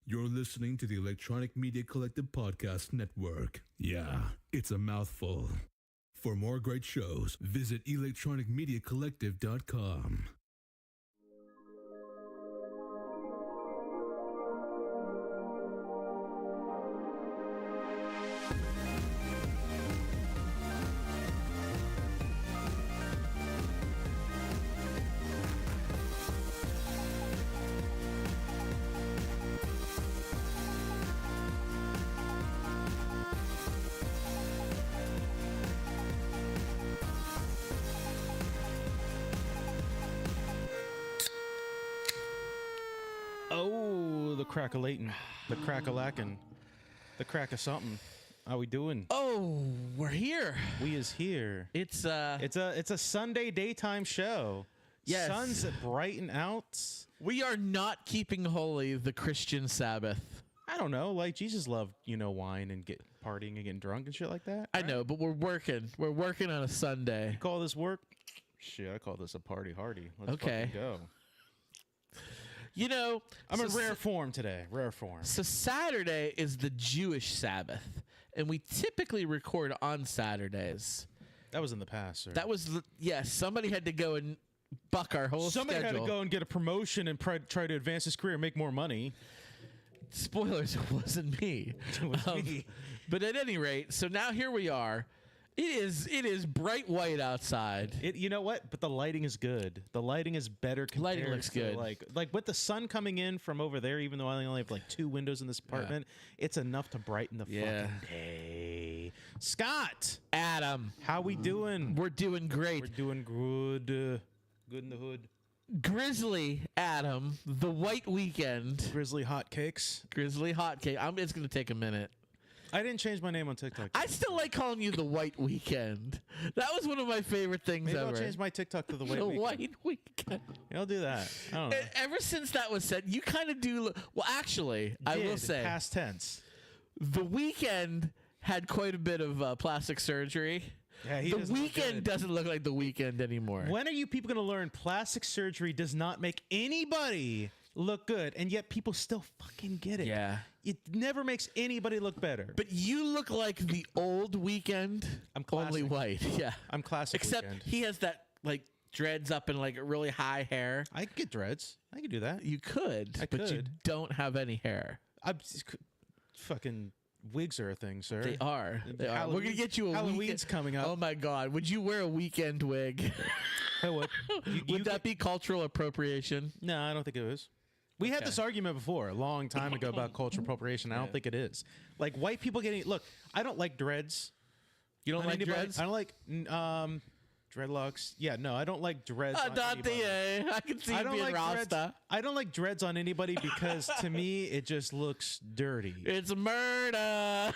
You're listening to the Electronic Media Collective Podcast Network. Yeah, it's a mouthful. For more great shows, visit electronicmediacollective.com. Oh, the crack-a-latin, the crack-a-lackin', the crack-a-something. How we doing? Oh, we're here. We is here. It's a Sunday daytime show. Yes. Sun's brighten out. we are not keeping holy the Christian Sabbath. I don't know, like Jesus loved, wine and partying and getting drunk and shit like that. I know, but we're working. We're working on a Sunday. You call this work? Shit, I call this a party hardy. Let's Okay. fucking go. I'm in rare form today. Rare form. So Saturday is the Jewish Sabbath, and we typically record on Saturdays. That was in the past, sir. That was somebody had to go and buck our whole Somebody schedule. had to go and get a promotion and try to advance his career and make more money. Spoilers, it wasn't me. It was me. But at any rate, so now here we are. It is bright white outside. You know what? But the lighting is good. The lighting is better. Lighting looks good. Like with the sun coming in from over there, even though I only have like 2 windows in this apartment, it's enough to brighten the fucking day. Scott, Adam, how we doing? we're doing great. We're doing good. Good in the hood. Grizzly Adam, the White Weekend. Grizzly hot cakes. Grizzly Hot Cake. It's going to take a minute. I didn't change my name on TikTok. I still like calling you the White Weekend. That was one of my favorite things Maybe ever. I'll change my TikTok to the White the Weekend. White Weekend. Yeah, I'll do that. I don't know. Ever since that was said, you kind of do. Well, actually, I will say, past tense. the Weekend had quite a bit of plastic surgery. Yeah, he the doesn't look Weekend good. doesn't look like the Weekend anymore. When are you people going to learn plastic surgery does not make anybody look good, and yet people still fucking get it? Yeah. It never makes anybody look better. But you look like the old Weekend, I'm only classic. white. Yeah, I'm classic Except Weekend. he has that like dreads up and like really high hair. I could get dreads. I could do that. You could, I but you could. don't have any hair. Fucking wigs are a thing, sir. They are. They are. We're Halloween- gonna get you a Halloween's weekend. coming up. Oh my God! Would you wear a weekend wig? I would. Would that be cultural appropriation? No, I don't think it is. We had Okay. this argument before a long time ago about cultural appropriation. I don't think it is. Like white people getting look. I don't like dreads. You don't on like anybody. dreads? I don't like dreadlocks. Yeah, no, I don't like dreads. on Dante, anybody. I can see I you don't being like dreads. Rasta. I don't like dreads on anybody because to me it just looks dirty. It's murder.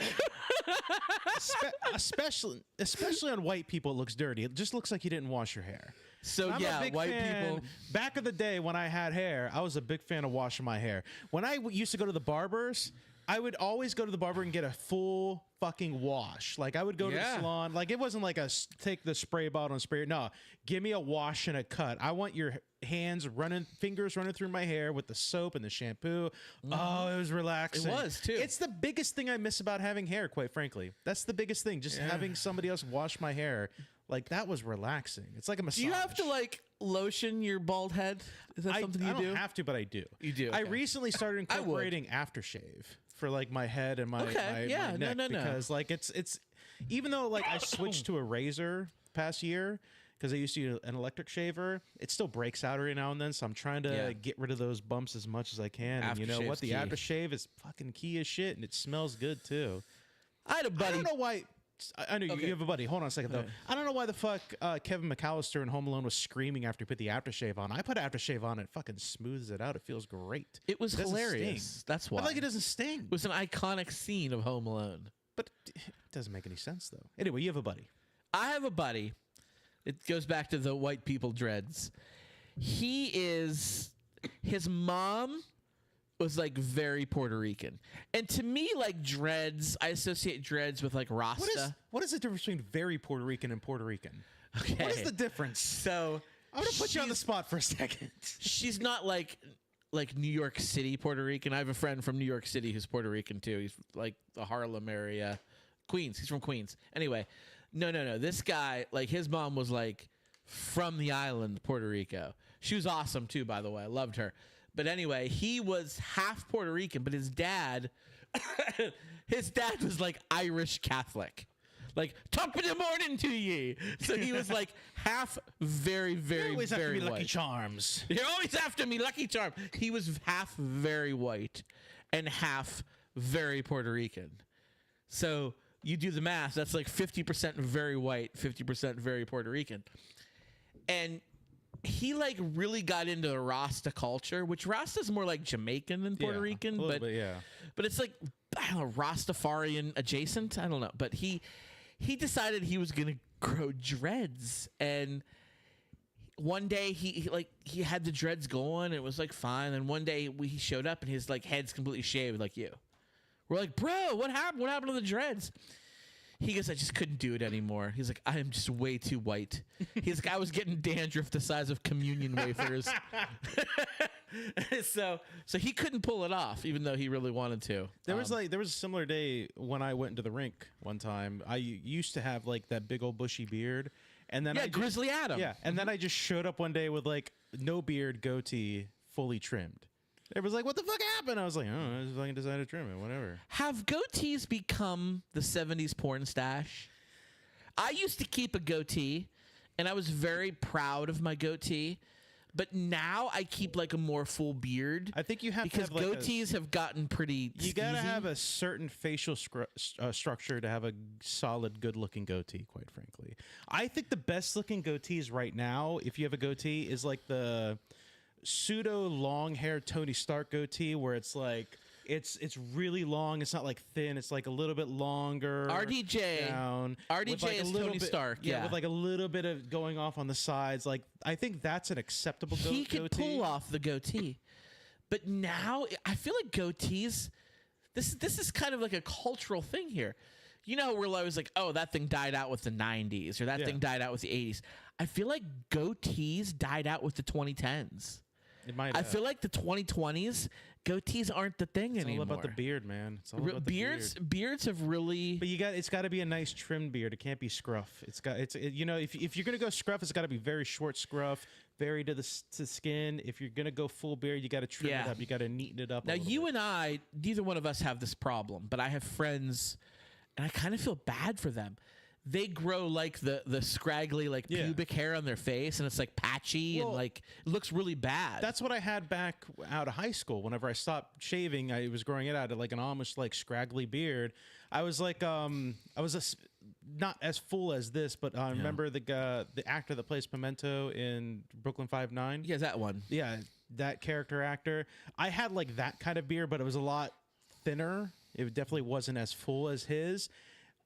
Especially on white people, it looks dirty. It just looks like you didn't wash your hair. So I'm a yeah, big white fan. people. Back in the day when I had hair, I was a big fan of washing my hair. When I used to go to the barbers, I would always go to the barber and get a full fucking wash. Like I would go to the salon. Like it wasn't like take the spray bottle and spray it. No, give me a wash and a cut. I want your fingers running through my hair with the soap and the shampoo. Oh, it was relaxing. It was, too. It's the biggest thing I miss about having hair, quite frankly. That's the biggest thing. Just having somebody else wash my hair. Like that was relaxing. It's like a massage. Do you have to like lotion your bald head? Is that something you I don't do? have to, but I do. You do, I okay. recently started I would. incorporating aftershave for like my head and my, Okay, yeah, my no, neck no, no. because like it's even though like I switched to a razor past year because I used to use an electric shaver, it still breaks out every now and then. So I'm trying to get rid of those bumps as much as I can. And you know what? Aftershave's The key. aftershave is fucking key as shit, and it smells good too. I had a I buddy. don't know why. I know Okay. you have a buddy. Hold on a second, though. Okay. I don't know why the fuck Kevin McAllister in Home Alone was screaming after he put the aftershave on. I put aftershave on, it fucking smooths it out. It feels great. It was doesn't hilarious. sting. That's why. I like it doesn't sting. It was an iconic scene of Home Alone. But it doesn't make any sense, though. Anyway, you have a buddy. I have a buddy. It goes back to the white people dreads. His mom was like very Puerto Rican. And to me, like dreads, I associate dreads with like Rasta. What is the difference between very Puerto Rican and Puerto Rican? Okay. What is the difference? So I'm going to put you on the she's- spot for a second. she's not like like New York City Puerto Rican. I have a friend from New York City who's Puerto Rican too. He's like the Harlem area, Queens. He's from Queens. Anyway, no. This guy, like his mom was like from the island, Puerto Rico. She was awesome too, by the way. I loved her. But anyway, he was half Puerto Rican, but his dad was like Irish Catholic. Like, top of the morning to ye. So he was like half very, very, always very after me white. Lucky Charms. You're always after me, Lucky Charm. He was half very white and half very Puerto Rican. So you do the math. That's like 50% very white, 50% very Puerto Rican. And he like really got into the Rasta culture, which Rasta's more like Jamaican than Puerto Rican, but it's like, I don't know, Rastafarian adjacent. I don't know, but he decided he was gonna grow dreads, and one day he had the dreads going, and it was like fine. And one day he showed up, and his like head's completely shaved, like you. We're like, bro, what happened? What happened to the dreads? He goes, I just couldn't do it anymore. He's like, I am just way too white. He's like, I was getting dandruff the size of communion wafers. So he couldn't pull it off, even though he really wanted to. There was a similar day when I went into the rink one time. I used to have like that big old bushy beard, and then Grizzly Adam. Yeah, and then I just showed up one day with like no beard, goatee, fully trimmed. Everyone's like, what the fuck happened? I was like, oh, I just fucking decided to trim it, whatever. Have goatees become the 70s porn stash? I used to keep a goatee, and I was very proud of my goatee. But now I keep like a more full beard. I think you have because to have like goatees have gotten pretty. You gotta skeezy. have a certain facial structure to have a solid, good-looking goatee. Quite frankly, I think the best-looking goatees right now, if you have a goatee, is like the pseudo long hair Tony Stark goatee, where it's like it's really long. It's not like thin. It's like a little bit longer. RDJ down. RDJ like is Tony Stark. Yeah, with like a little bit of going off on the sides. Like I think that's an acceptable goatee. He could pull off the goatee, but now I feel like goatees. This is kind of like a cultural thing here. You know, where I was like, oh, that thing died out with the 90s, or that thing died out with the 80s. I feel like goatees died out with the 2010s. It might. I feel like the 2020s goatees aren't the thing anymore. It's all about the beard, man. It's all about the beard. Beards have really. But it's got to be a nice trimmed beard. It can't be scruff. If you're gonna go scruff, it's got to be very short scruff, very to the skin. If you're gonna go full beard, you got to trim it up. You got to neaten it up. Now you and I, neither one of us have this problem, but I have friends, and I kind of feel bad for them. They grow like the scraggly like pubic hair on their face, and it's like patchy and like it looks really bad. That's what I had back out of high school. Whenever I stopped shaving, I was growing it out of like an almost like scraggly beard. I was like not as full as this, but I remember the actor that plays Pimento in Brooklyn 5-9. Yeah, that one. Yeah, that character actor. I had like that kind of beard, but it was a lot thinner. It definitely wasn't as full as his.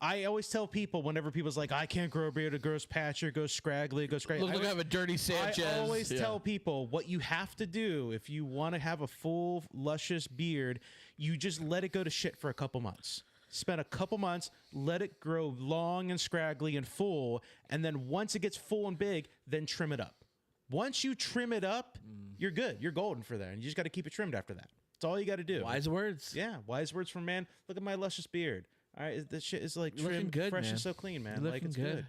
I always tell people whenever people's like, I can't grow a beard, it grows patchy, it goes scraggly, it goes scraggly. Look, I have a dirty Sanchez. I always tell people what you have to do if you want to have a full, luscious beard, you just let it go to shit for a couple months. Spend a couple months, let it grow long and scraggly and full, and then once it gets full and big, then trim it up. Once you trim it up, you're good. You're golden for that. And you just got to keep it trimmed after that. That's all you got to do. Wise words. Yeah, wise words from man. Look at my luscious beard. All right, this shit is like looking good, fresh man. and so clean, man. Looking like it's good.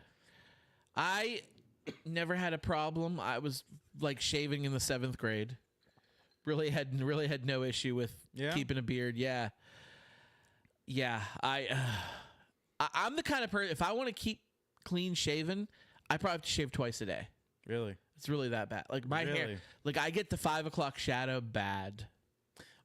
I never had a problem. I was like shaving in the 7th grade. Really had no issue with keeping a beard. Yeah. I'm the kind of person, if I want to keep clean shaven, I probably have to shave twice a day. Really? It's really that bad. Like my hair, like I get the 5 o'clock shadow bad.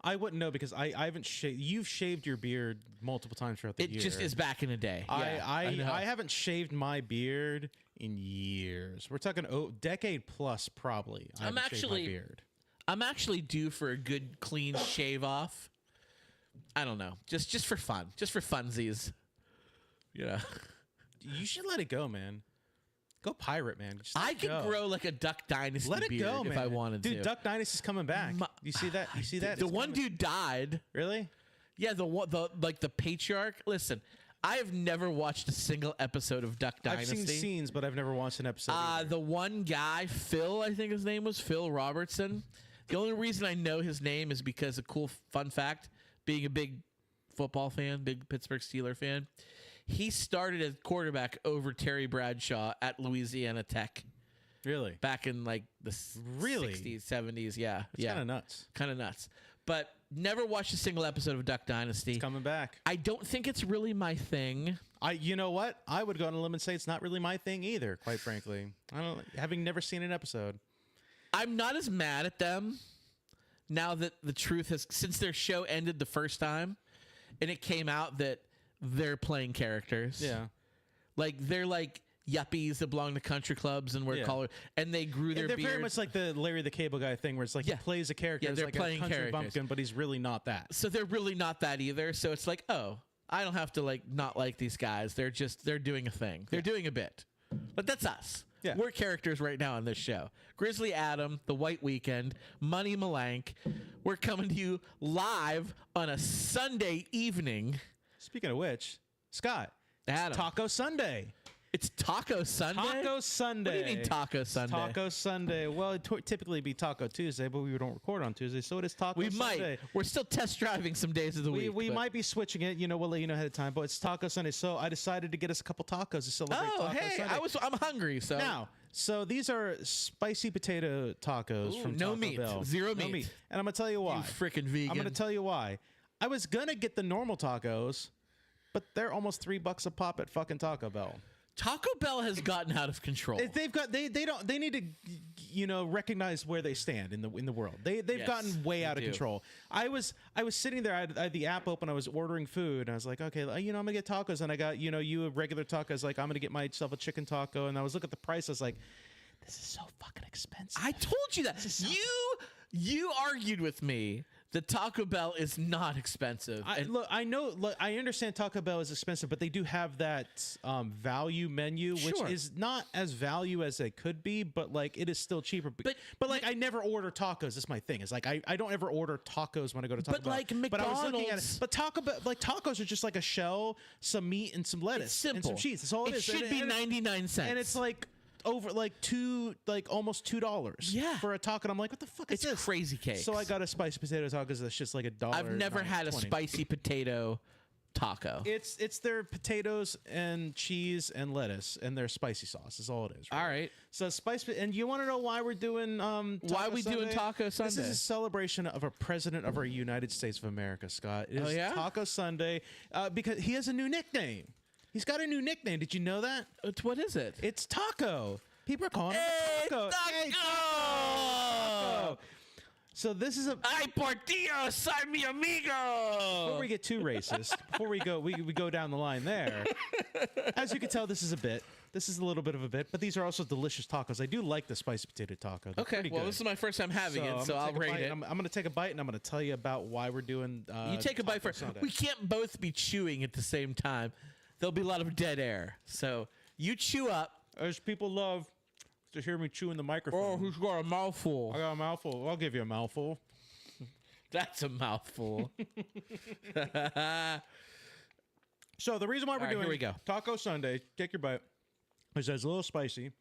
I wouldn't know because I haven't shaved. You've shaved your beard multiple times throughout the year. It just is back in the day. I haven't shaved my beard in years. We're talking decade plus probably. I haven't shaved my beard. I'm actually due for a good clean shave off. I don't know, just for fun, just for funsies. Yeah. You should let it go, man. Go pirate, man. I could grow like a Duck Dynasty beard if I wanted to. Dude, Duck Dynasty's coming back. You see that? You see that? The one dude died. Really? Yeah, the patriarch. Listen, I have never watched a single episode of Duck Dynasty. I've seen scenes, but I've never watched an episode. The one guy, Phil, I think his name was Phil Robertson. The only reason I know his name is because a cool fun fact, being a big football fan, big Pittsburgh Steeler fan, he started as quarterback over Terry Bradshaw at Louisiana Tech. Really? Back in like the 60s, 70s. Yeah. It's kind of nuts. Kind of nuts. But never watched a single episode of Duck Dynasty. It's coming back. I don't think it's really my thing. You know what? I would go on a limb and say it's not really my thing either, quite frankly. Having never seen an episode. I'm not as mad at them now that the truth has, since their show ended the first time and it came out that they're playing characters. Yeah. Like they're like yuppies that belong to country clubs and wear collar, and they grew their they're beard. very much like the Larry the Cable Guy thing, where it's like he plays a character. Yeah, they're like playing a country characters. bumpkin, but he's really not that. So they're really not that either. So it's like, oh, I don't have to like not like these guys. They're doing a thing. They're doing a bit. But that's us. Yeah. We're characters right now on this show. Grizzly Adam, The White Weekend, Money Malank. We're coming to you live on a Sunday evening. Speaking of which, Scott, Adam. it's Taco Sunday. It's Taco Sunday? Taco Sunday. What do you mean Taco Sunday? Taco Sunday. Well, it typically be Taco Tuesday, but we don't record on Tuesday, so it is Taco We Sunday. might. We're still test driving some days of the week. We might be switching it. We'll let you know ahead of time, but it's Taco Sunday, so I decided to get us a couple tacos to celebrate Taco Sunday. I'm hungry, so. Now, so these are spicy potato tacos from no Taco meat. Bell. Zero No meat. And I'm going to tell you why. You freaking vegan. I'm going to tell you why. I was going to get the normal tacos, but they're almost $3 a pop at fucking Taco Bell. Taco Bell has gotten out of control. They need to recognize where they stand in the world. They've gotten way out of control. I was sitting there, I had the app open, I was ordering food, and I was like, okay, I'm gonna get tacos, and I got you a regular taco. I was like, I'm gonna get myself a chicken taco, and I was looking at the price, I was like, this is so fucking expensive. I told you that. You argued with me that Taco Bell is not expensive. I understand Taco Bell is expensive, but they do have that value menu, which is not as value as it could be, but like it is still cheaper. But like I never order tacos. That's my thing. It's like I don't ever order tacos when I go to Taco Bell. Like McDonald's, but I was looking at it. But Taco Bell, like tacos are just like a shell, some meat, and some lettuce, and some cheese. That's all it is. It should be 99 cents, and it's like over almost $2 for a taco, and I'm like, what the fuck is this? It's crazy cake. So I got a spicy potato taco that's just like $1. I've never had a spicy potato taco. It's their potatoes and cheese and lettuce and their spicy sauce is all it is. Right? All right. So spicy, and you want to know why we're doing doing Taco Sunday? This is a celebration of a president of our United States of America, Scott. It is Taco Sunday because he has a new nickname. He's got a new nickname. Did you know that? What is it? It's Taco. People are calling him Taco. Hey, Taco! So this is Ay, por Dios, soy mi amigo. Before we get too racist, before we go down the line there, as you can tell, this is a bit. This is a little bit of a bit, but these are also delicious tacos. I do like the spicy potato taco. They're pretty good. This is my first time having it, so I'll rate it. I'm going to take a bite, and I'm going to tell you about why we're doing you take a bite first. Sunday. We can't both be chewing at the same time. There'll be a lot of dead air. So you chew up. As people love to hear me chew in the microphone. Oh, who's got a mouthful? I got a mouthful. I'll give you a mouthful. That's a mouthful. So the reason why we're doing here we go. Taco Sunday, take your bite, is that it's a little spicy.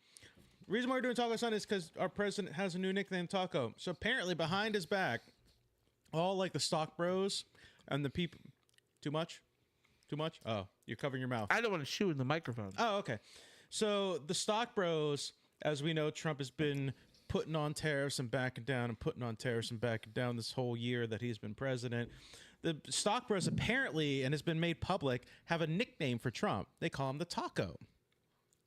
The reason why we're doing Taco Sunday is because our president has a new nickname, Taco. So apparently behind his back, all like the stock bros and the people... Too much? Too much? Oh, you're covering your mouth. I don't want to chew in the microphone. Oh, okay. So the stock bros, as we know, Trump has been putting on tariffs and backing down and putting on tariffs and backing down this whole year that he's been president. The stock bros apparently, and has been made public, have a nickname for Trump. They call him the Taco.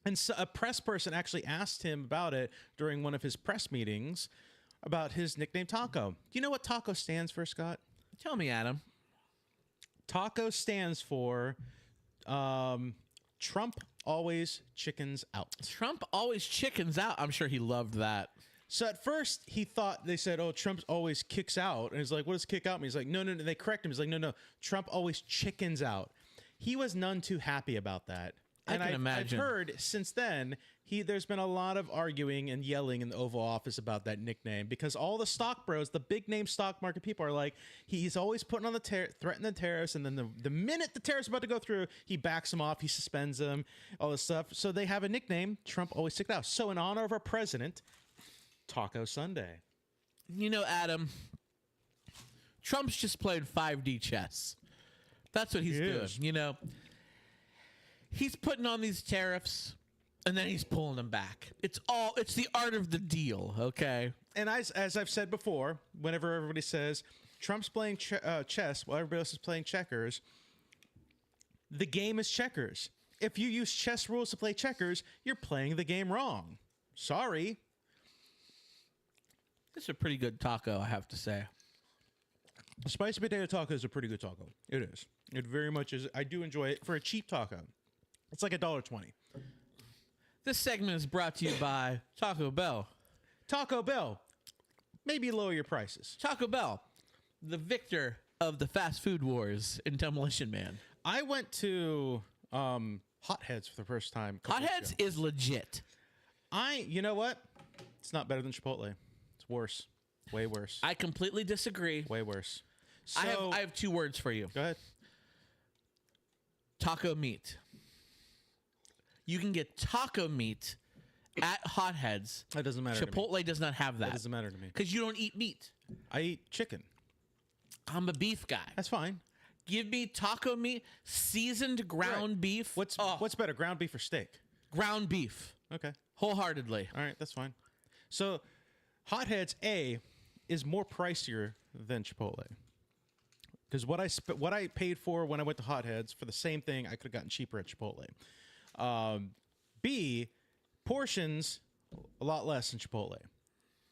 And so a press person actually asked him about it during one of his press meetings about his nickname Taco. Do you know what Taco stands for, Scott? Tell me, Adam. Taco stands for Trump always chickens out. Trump always chickens out. I'm sure he loved that. So at first he thought, they said, oh, Trump always kicks out. And he's like, what does kick out mean? He's like, no. They correct him. He's like, no. Trump always chickens out. He was none too happy about that. And I can imagine. I've heard since then, there's been a lot of arguing and yelling in the Oval Office about that nickname because all the stock bros, the big name stock market people are like, he's always putting on the threatening the tariffs, and then the minute the tariffs are about to go through, he backs them off, he suspends them, all this stuff. So they have a nickname, Trump always stick it out. So in honor of our president, Taco Sunday. Adam, Trump's just playing 5D chess. That's what he's doing. He's putting on these tariffs, and then he's pulling them back. It's the art of the deal, okay? And as I've said before, whenever everybody says Trump's playing chess while everybody else is playing checkers, the game is checkers. If you use chess rules to play checkers, you're playing the game wrong. Sorry. This is a pretty good taco, I have to say. The spicy potato taco is a pretty good taco. It is. It very much is. I do enjoy it for a cheap taco. It's like $1.20. This segment is brought to you by Taco Bell. Taco Bell. Maybe lower your prices. Taco Bell, the victor of the fast food wars in Demolition Man. I went to Hot Heads for the first time. Hot Heads is legit. You know what? It's not better than Chipotle. It's worse. Way worse. I completely disagree. Way worse. So, I have 2 words for you. Go ahead. Taco meat. You can get taco meat at Hot Heads. That doesn't matter. Chipotle does not have that. That doesn't matter to me. Because you don't eat meat. I eat chicken. I'm a beef guy. That's fine. Give me taco meat, seasoned ground beef. What's better, ground beef or steak? Ground beef. Okay. Wholeheartedly. All right, that's fine. So, Hot Heads is more pricier than Chipotle. Because what I paid for when I went to Hot Heads for the same thing, I could have gotten cheaper at Chipotle. B, portions a lot less than Chipotle.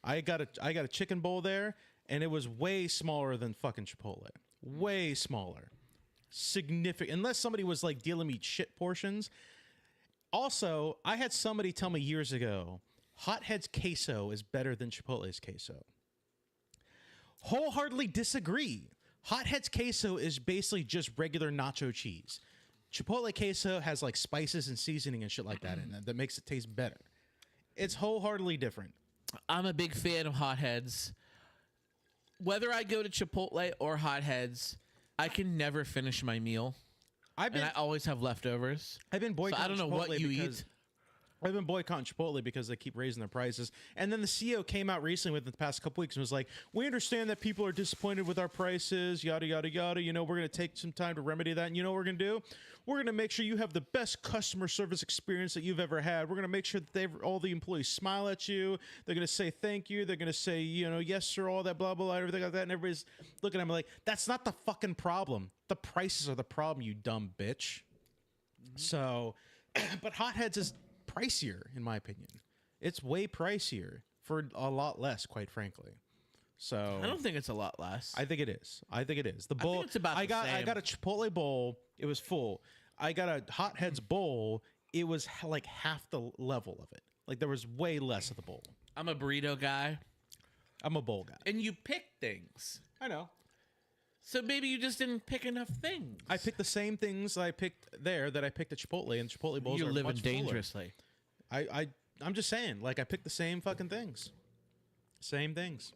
I got a chicken bowl there, and it was way smaller than fucking Chipotle. Way smaller. Significant. Unless somebody was like dealing me shit portions. Also, I had somebody tell me years ago, Hot Heads queso is better than Chipotle's queso. Wholeheartedly disagree. Hot Heads queso is basically just regular nacho cheese. Chipotle queso has like spices and seasoning and shit like that in it that makes it taste better. It's wholeheartedly different. I'm a big fan of Hot Heads. Whether I go to Chipotle or Hot Heads, I can never finish my meal. And I always have leftovers. I've been boycotting I don't know Chipotle what you eat. I've been boycotting Chipotle because they keep raising their prices. And then the CEO came out recently within the past couple weeks and was like, we understand that people are disappointed with our prices, yada, yada, yada. We're going to take some time to remedy that. And you know what we're going to do? We're going to make sure you have the best customer service experience that you've ever had. We're going to make sure that all the employees smile at you. They're going to say thank you. They're going to say, yes, sir, all that, blah, blah, blah, everything like that. And everybody's looking at me like, that's not the fucking problem. The prices are the problem, you dumb bitch. Mm-hmm. So, but Hot Heads is pricier, in my opinion. It's way pricier for a lot less, quite frankly. So I don't think it's a lot less. I think it is. The bowl. I think it's about the same. I got a Chipotle bowl. It was full. I got a Hot Heads bowl. It was like half the level of it. Like there was way less of the bowl. I'm a burrito guy. I'm a bowl guy. And you pick things. I know. So maybe you just didn't pick enough things. I picked the same things I picked there that I picked at Chipotle, and Chipotle bowls are much fuller. You're living dangerously. I'm just saying, like I picked the same fucking things. Same things.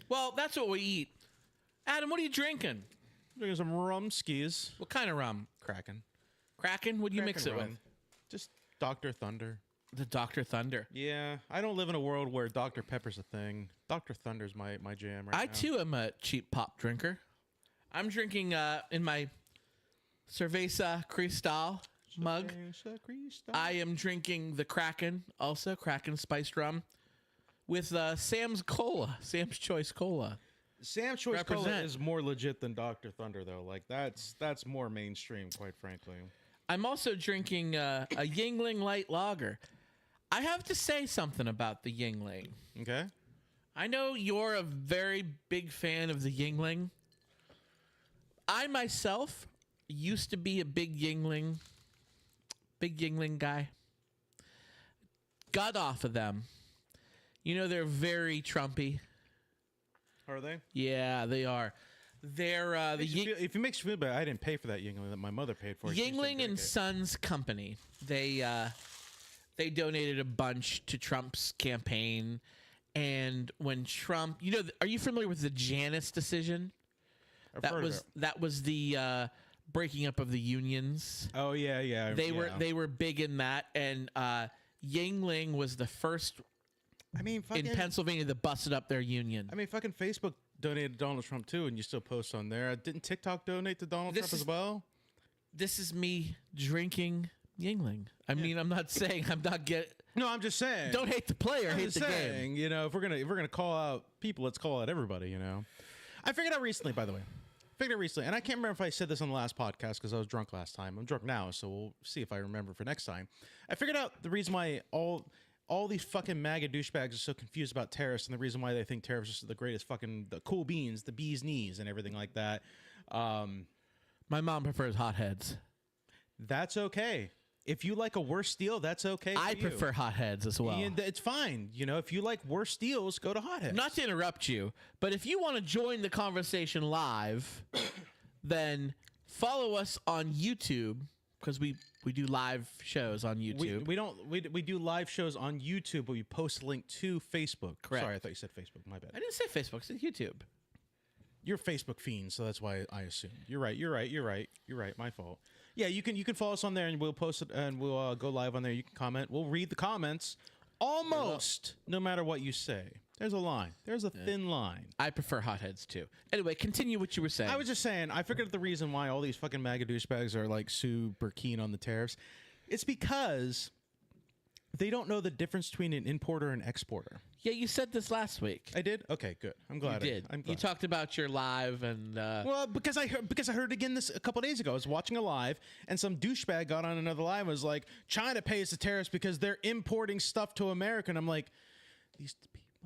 Well, that's what we eat. Adam, what are you drinking? Drinking some rum skis. What kind of rum? Kraken. Kraken? What do you mix it rum. with? Just Dr. Thunder. The Dr. Thunder. Yeah, I don't live in a world where Dr. Pepper's a thing. Dr. Thunder's my jam right now. I too am a cheap pop drinker. I'm drinking in my Cerveza Cristal mug. I am drinking the Kraken, also Kraken spiced rum, with Sam's Cola, Sam's Choice Cola. Sam's Choice Cola is more legit than Dr. Thunder, though. Like that's more mainstream, quite frankly. I'm also drinking a Yingling Light Lager. I have to say something about the Yingling. Okay. I know you're a very big fan of the Yingling. I myself used to be a big Yingling guy. Got off of them. They're very Trumpy. Are they? Yeah, they are. They're if it makes you feel bad, I didn't pay for that Yingling that my mother paid for. Yingling and Sons Company. They donated a bunch to Trump's campaign, and when Trump, are you familiar with the Janus decision? That was the breaking up of the unions. Oh yeah. They were big in that, and Yingling was the first I mean, fucking in Pennsylvania that busted up their union. I mean, fucking Facebook donated to Donald Trump too, and you still post on there. Didn't TikTok donate to Donald Trump as well? This is me drinking Yingling. I mean, I'm not saying I'm not No, I'm just saying. Don't hate the player, hate the game. You know, if we're gonna call out people, let's call out everybody. You know, I figured out recently, by the way. And I can't remember if I said this on the last podcast because I was drunk last time. I'm drunk now, so we'll see if I remember for next time. I figured out the reason why all these fucking MAGA douchebags are so confused about tariffs, and the reason why they think tariffs are the greatest fucking the cool beans, the bee's knees, and everything like that. My mom prefers hotheads. That's okay. If you like a worse deal, that's okay. I prefer hotheads as well. And it's fine. You know, if you like worse deals, go to hotheads. Not to interrupt you, but if you want to join the conversation live, then follow us on YouTube because we do live shows on YouTube. We do live shows on YouTube, but we post a link to Facebook. Correct. Sorry, I thought you said Facebook. My bad. I didn't say Facebook. I said YouTube. You're Facebook fiend, so that's why I assumed. You're right. My fault. Yeah, you can follow us on there, and we'll post it, and we'll go live on there. You can comment. We'll read the comments almost no matter what you say. There's a line. There's a thin line. I prefer hotheads too. Anyway, continue what you were saying. I was just saying, I figured out the reason why all these fucking MAGA douchebags are like super keen on the tariffs. It's because they don't know the difference between an importer and exporter. Yeah, you said this last week. I did? Okay, good. I'm glad. You did. I'm glad. You talked about your live and well, because I heard it again this a couple days ago. I was watching a live, and some douchebag got on another live and was like, China pays the tariffs because they're importing stuff to America. And I'm like, these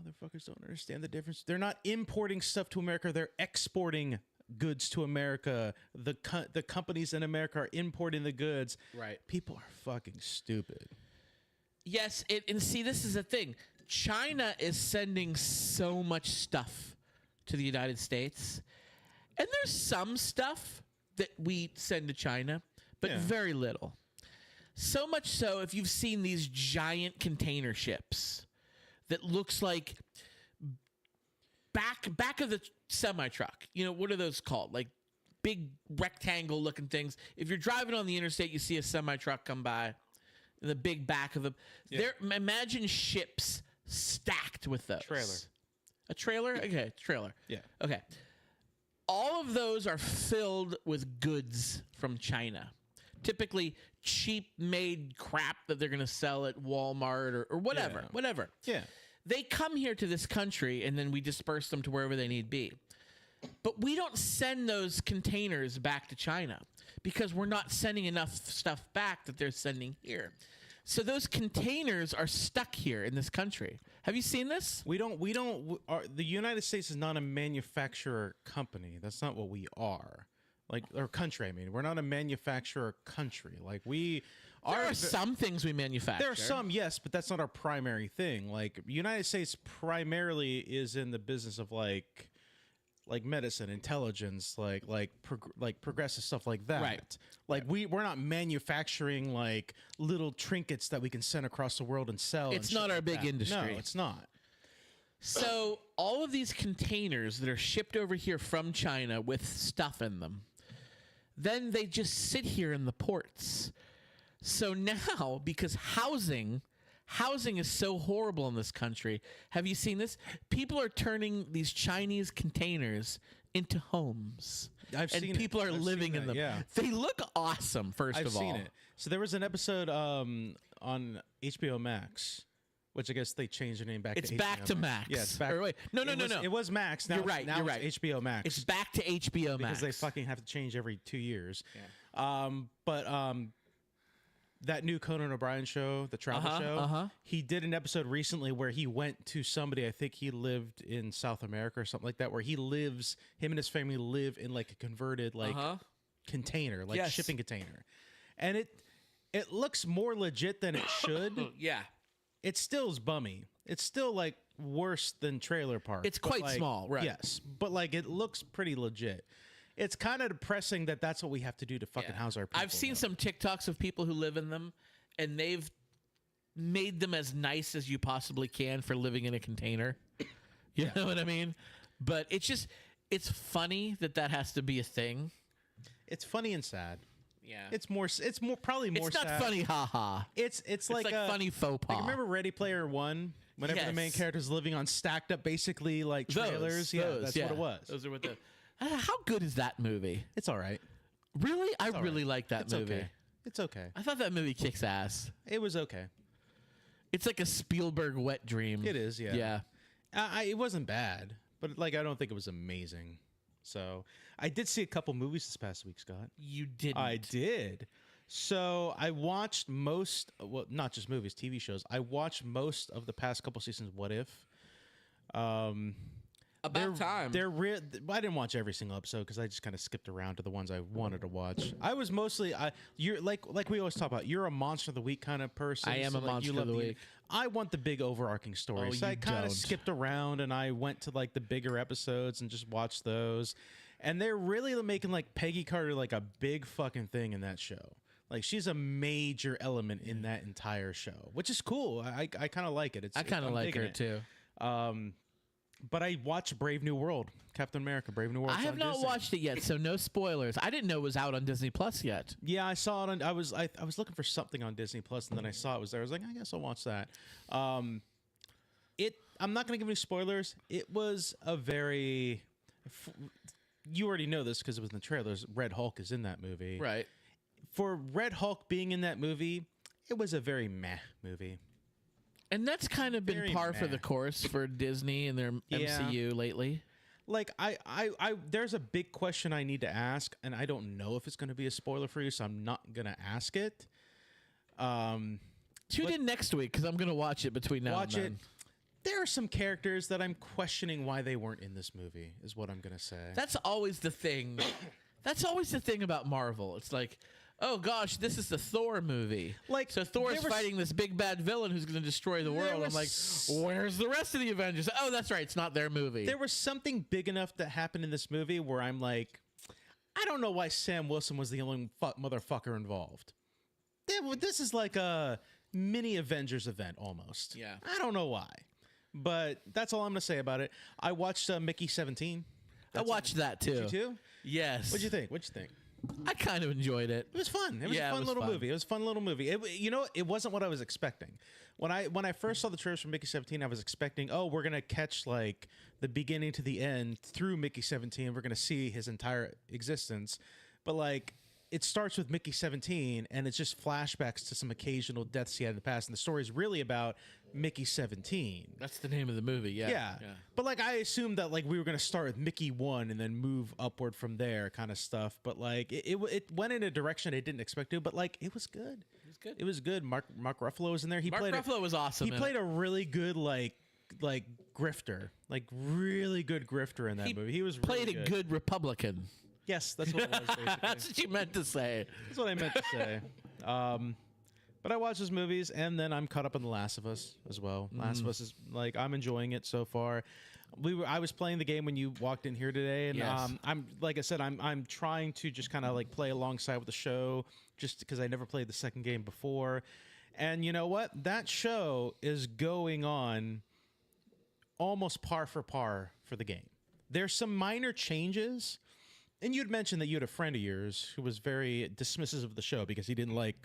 motherfuckers don't understand the difference. They're not importing stuff to America. They're exporting goods to America. The companies in America are importing the goods. Right. People are fucking stupid. Yes, and see, this is the thing. China is sending so much stuff to the United States, and there's some stuff that we send to China, but very little. So much so, if you've seen these giant container ships that looks like back of the semi-truck. You know, what are those called? Like big rectangle-looking things. If you're driving on the interstate, you see a semi-truck come by. The big back of them. Yeah. Imagine ships stacked with those. A trailer? Okay, trailer. Yeah. Okay. All of those are filled with goods from China. Typically cheap made crap that they're going to sell at Walmart or whatever. Yeah. Whatever. Yeah. They come here to this country and then we disperse them to wherever they need be. But we don't send those containers back to China because we're not sending enough stuff back that they're sending here. So those containers are stuck here in this country. Have you seen this? The United States is not a manufacturer company. That's not what we are. Like, or country, I mean. We're not a manufacturer country. Like, there are some things we manufacture. There are some, yes, but that's not our primary thing. Like, United States primarily is in the business of like medicine, intelligence, like progressive stuff like that. Right. Like we're not manufacturing like little trinkets that we can send across the world and sell. It's not our big industry. No, it's not. So all of these containers that are shipped over here from China with stuff in them, then they just sit here in the ports. So now, because housing is so horrible in this country. Have you seen this? People are turning these Chinese containers into homes. I've seen it. People are living in them. Yeah. They look awesome, first of all. I've seen it. So there was an episode on HBO Max, which I guess they changed their name back to HBO. It's back to Max. Yeah, it's back. No. It was Max. Now, you're right. Now it's HBO Max. It's back to HBO Max. Because they fucking have to change every 2 years. Yeah. That new Conan O'Brien show, the travel show, he did an episode recently where he went to somebody, I think he lived in South America or something like that, where him and his family live in like a converted container, like shipping container. And it looks more legit than it should. Yeah. It still is bummy. It's still like worse than Trailer Park. It's quite small, right? Yes. But like it looks pretty legit. It's kind of depressing that that's what we have to do to fucking house our people. I've seen some TikToks of people who live in them, and they've made them as nice as you possibly can for living in a container. You know what I mean? But it's funny that has to be a thing. It's funny and sad. Yeah. It's probably more It's not sad. funny, haha. It's like funny faux pas. Like, remember Ready Player One? Whenever the main Yes. character's living on stacked up, basically like trailers. That's what it was. Those are what the. How good is that movie? It's all right. Really, I all really right. like that It's movie. okay. It's okay. I thought that movie kicks ass. It was okay. It's like a Spielberg wet dream. It is, yeah. Yeah. It wasn't bad, but like I don't think it was amazing. So I did see a couple movies this past week, Scott. You didn't. I did. So I watched most, well, not just movies, TV shows. I watched most of the past couple seasons. What If? About time. I didn't watch every single episode because I just kind of skipped around to the ones I wanted to watch. I was mostly, you're like we always talk about. You're a monster of the week kind of person. I am a monster you love of the week. I want the big overarching story. Oh, So I you kind of don't. skipped around and I went to like the bigger episodes and just watched those. And they're really making like Peggy Carter like a big fucking thing in that show. Like she's a major element in that entire show, which is cool. I kind of like it. I kind of I'm like digging her it. too. But I watched Brave New World, Captain America, Brave New World. I have not watched it yet, so no spoilers. I didn't know it was out on Disney Plus yet. Yeah, I saw it on. I was looking for something on Disney Plus, and then I saw it was there. I was like, I guess I'll watch that. I'm not going to give any spoilers. It was a very. You already know this because it was in the trailers. Red Hulk is in that movie. Right. For Red Hulk being in that movie, it was a very meh movie. And that's kind of been Very par for meh. the course for Disney and their Yeah. MCU lately. Like there's a big question I need to ask, and I don't know if it's going to be a spoiler for you, so I'm not going to ask it. Tune in next week because I'm going to watch it between now Watch and it. then. There are some characters that I'm questioning why they weren't in this movie, is what I'm going to say. That's always the thing. That's always the thing about Marvel. It's like, oh gosh, this is the Thor movie. Like, so Thor's there was- fighting this big bad villain who's going to destroy the world. I'm like, where's the rest of the Avengers? Oh, that's right. It's not their movie. There was something big enough that happened in this movie where I'm like, I don't know why Sam Wilson was the only motherfucker involved. This is like a mini Avengers event almost. Yeah. I don't know why. But that's all I'm going to say about it. I watched Mickey 17. I watched that too. Did you too? Yes. What'd you think? What'd you think? I kind of enjoyed it. It was fun. It was Yeah, a it fun was little fun. movie. It was a fun little movie. It wasn't what I was expecting. When I first saw the trailers for Mickey 17, I was expecting, oh, we're gonna catch like the beginning to the end through Mickey 17. We're gonna see his entire existence, but like it starts with Mickey 17, and it's just flashbacks to some occasional deaths he had in the past, and the story is really about Mickey 17. That's the name of the movie. Yeah. Yeah. But like I assumed that like we were gonna start with Mickey 1 and then move upward from there, kind of stuff. But like it went in a direction I didn't expect to. But like it was good. It was good. It was good. Mark Ruffalo was in there. Mark Ruffalo was awesome. He played a really good like grifter, like really good grifter in that movie. He was played really a good Republican. Yes, that's what it was. Basically. That's what you meant to say. That's what I meant to say. But I watched those movies, and then I'm caught up on The Last of Us as well. Last of Us is like I'm enjoying it so far. I was playing the game when you walked in here today, and Yes. I'm like I said, I'm trying to just kind of like play alongside with the show, just because I never played the second game before. And you know what? That show is going on almost par for the game. There's some minor changes. And you'd mentioned that you had a friend of yours who was very dismissive of the show because he didn't like,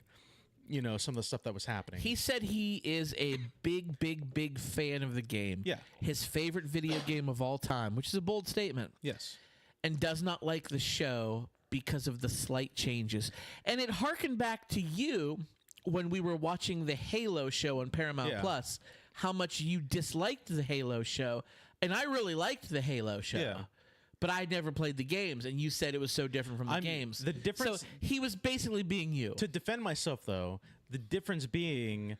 some of the stuff that was happening. He said he is a big fan of the game. Yeah. His favorite video game of all time, which is a bold statement. Yes. And does not like the show because of the slight changes. And it harkened back to you when we were watching the Halo show on Paramount Yeah. Plus, how much you disliked the Halo show. And I really liked the Halo show. Yeah. But I never played the games, and you said it was so different from the games. the difference- So he was basically being you. To defend myself, though, the difference being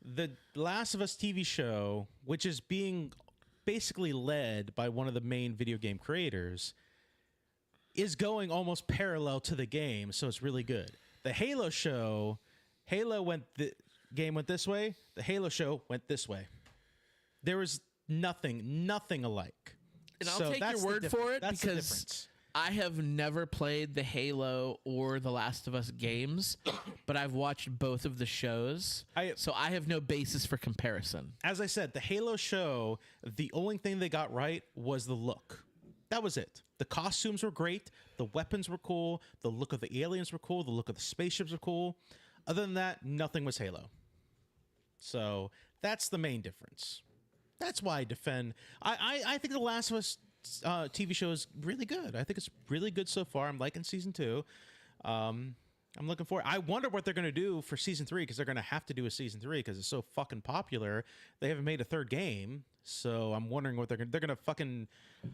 the Last of Us TV show, which is being basically led by one of the main video game creators, is going almost parallel to the game, so it's really good. The Halo show, the game went this way, the Halo show went this way. There was nothing alike. And I'll So take that's your the word for it that's the because difference. I have never played the Halo or the Last of Us games, but I've watched both of the shows, so I have no basis for comparison. As I said, the Halo show, the only thing they got right was the look. That was it. The costumes were great. The weapons were cool. The look of the aliens were cool. The look of the spaceships were cool. Other than that, nothing was Halo. So that's the main difference. That's why I defend. I think The Last of Us TV show is really good. I think it's really good so far. I'm liking season 2. I'm looking forward. I wonder what they're going to do for season 3 because they're going to have to do a season 3 because it's so fucking popular. They haven't made a third game, so I'm wondering what they're going to fucking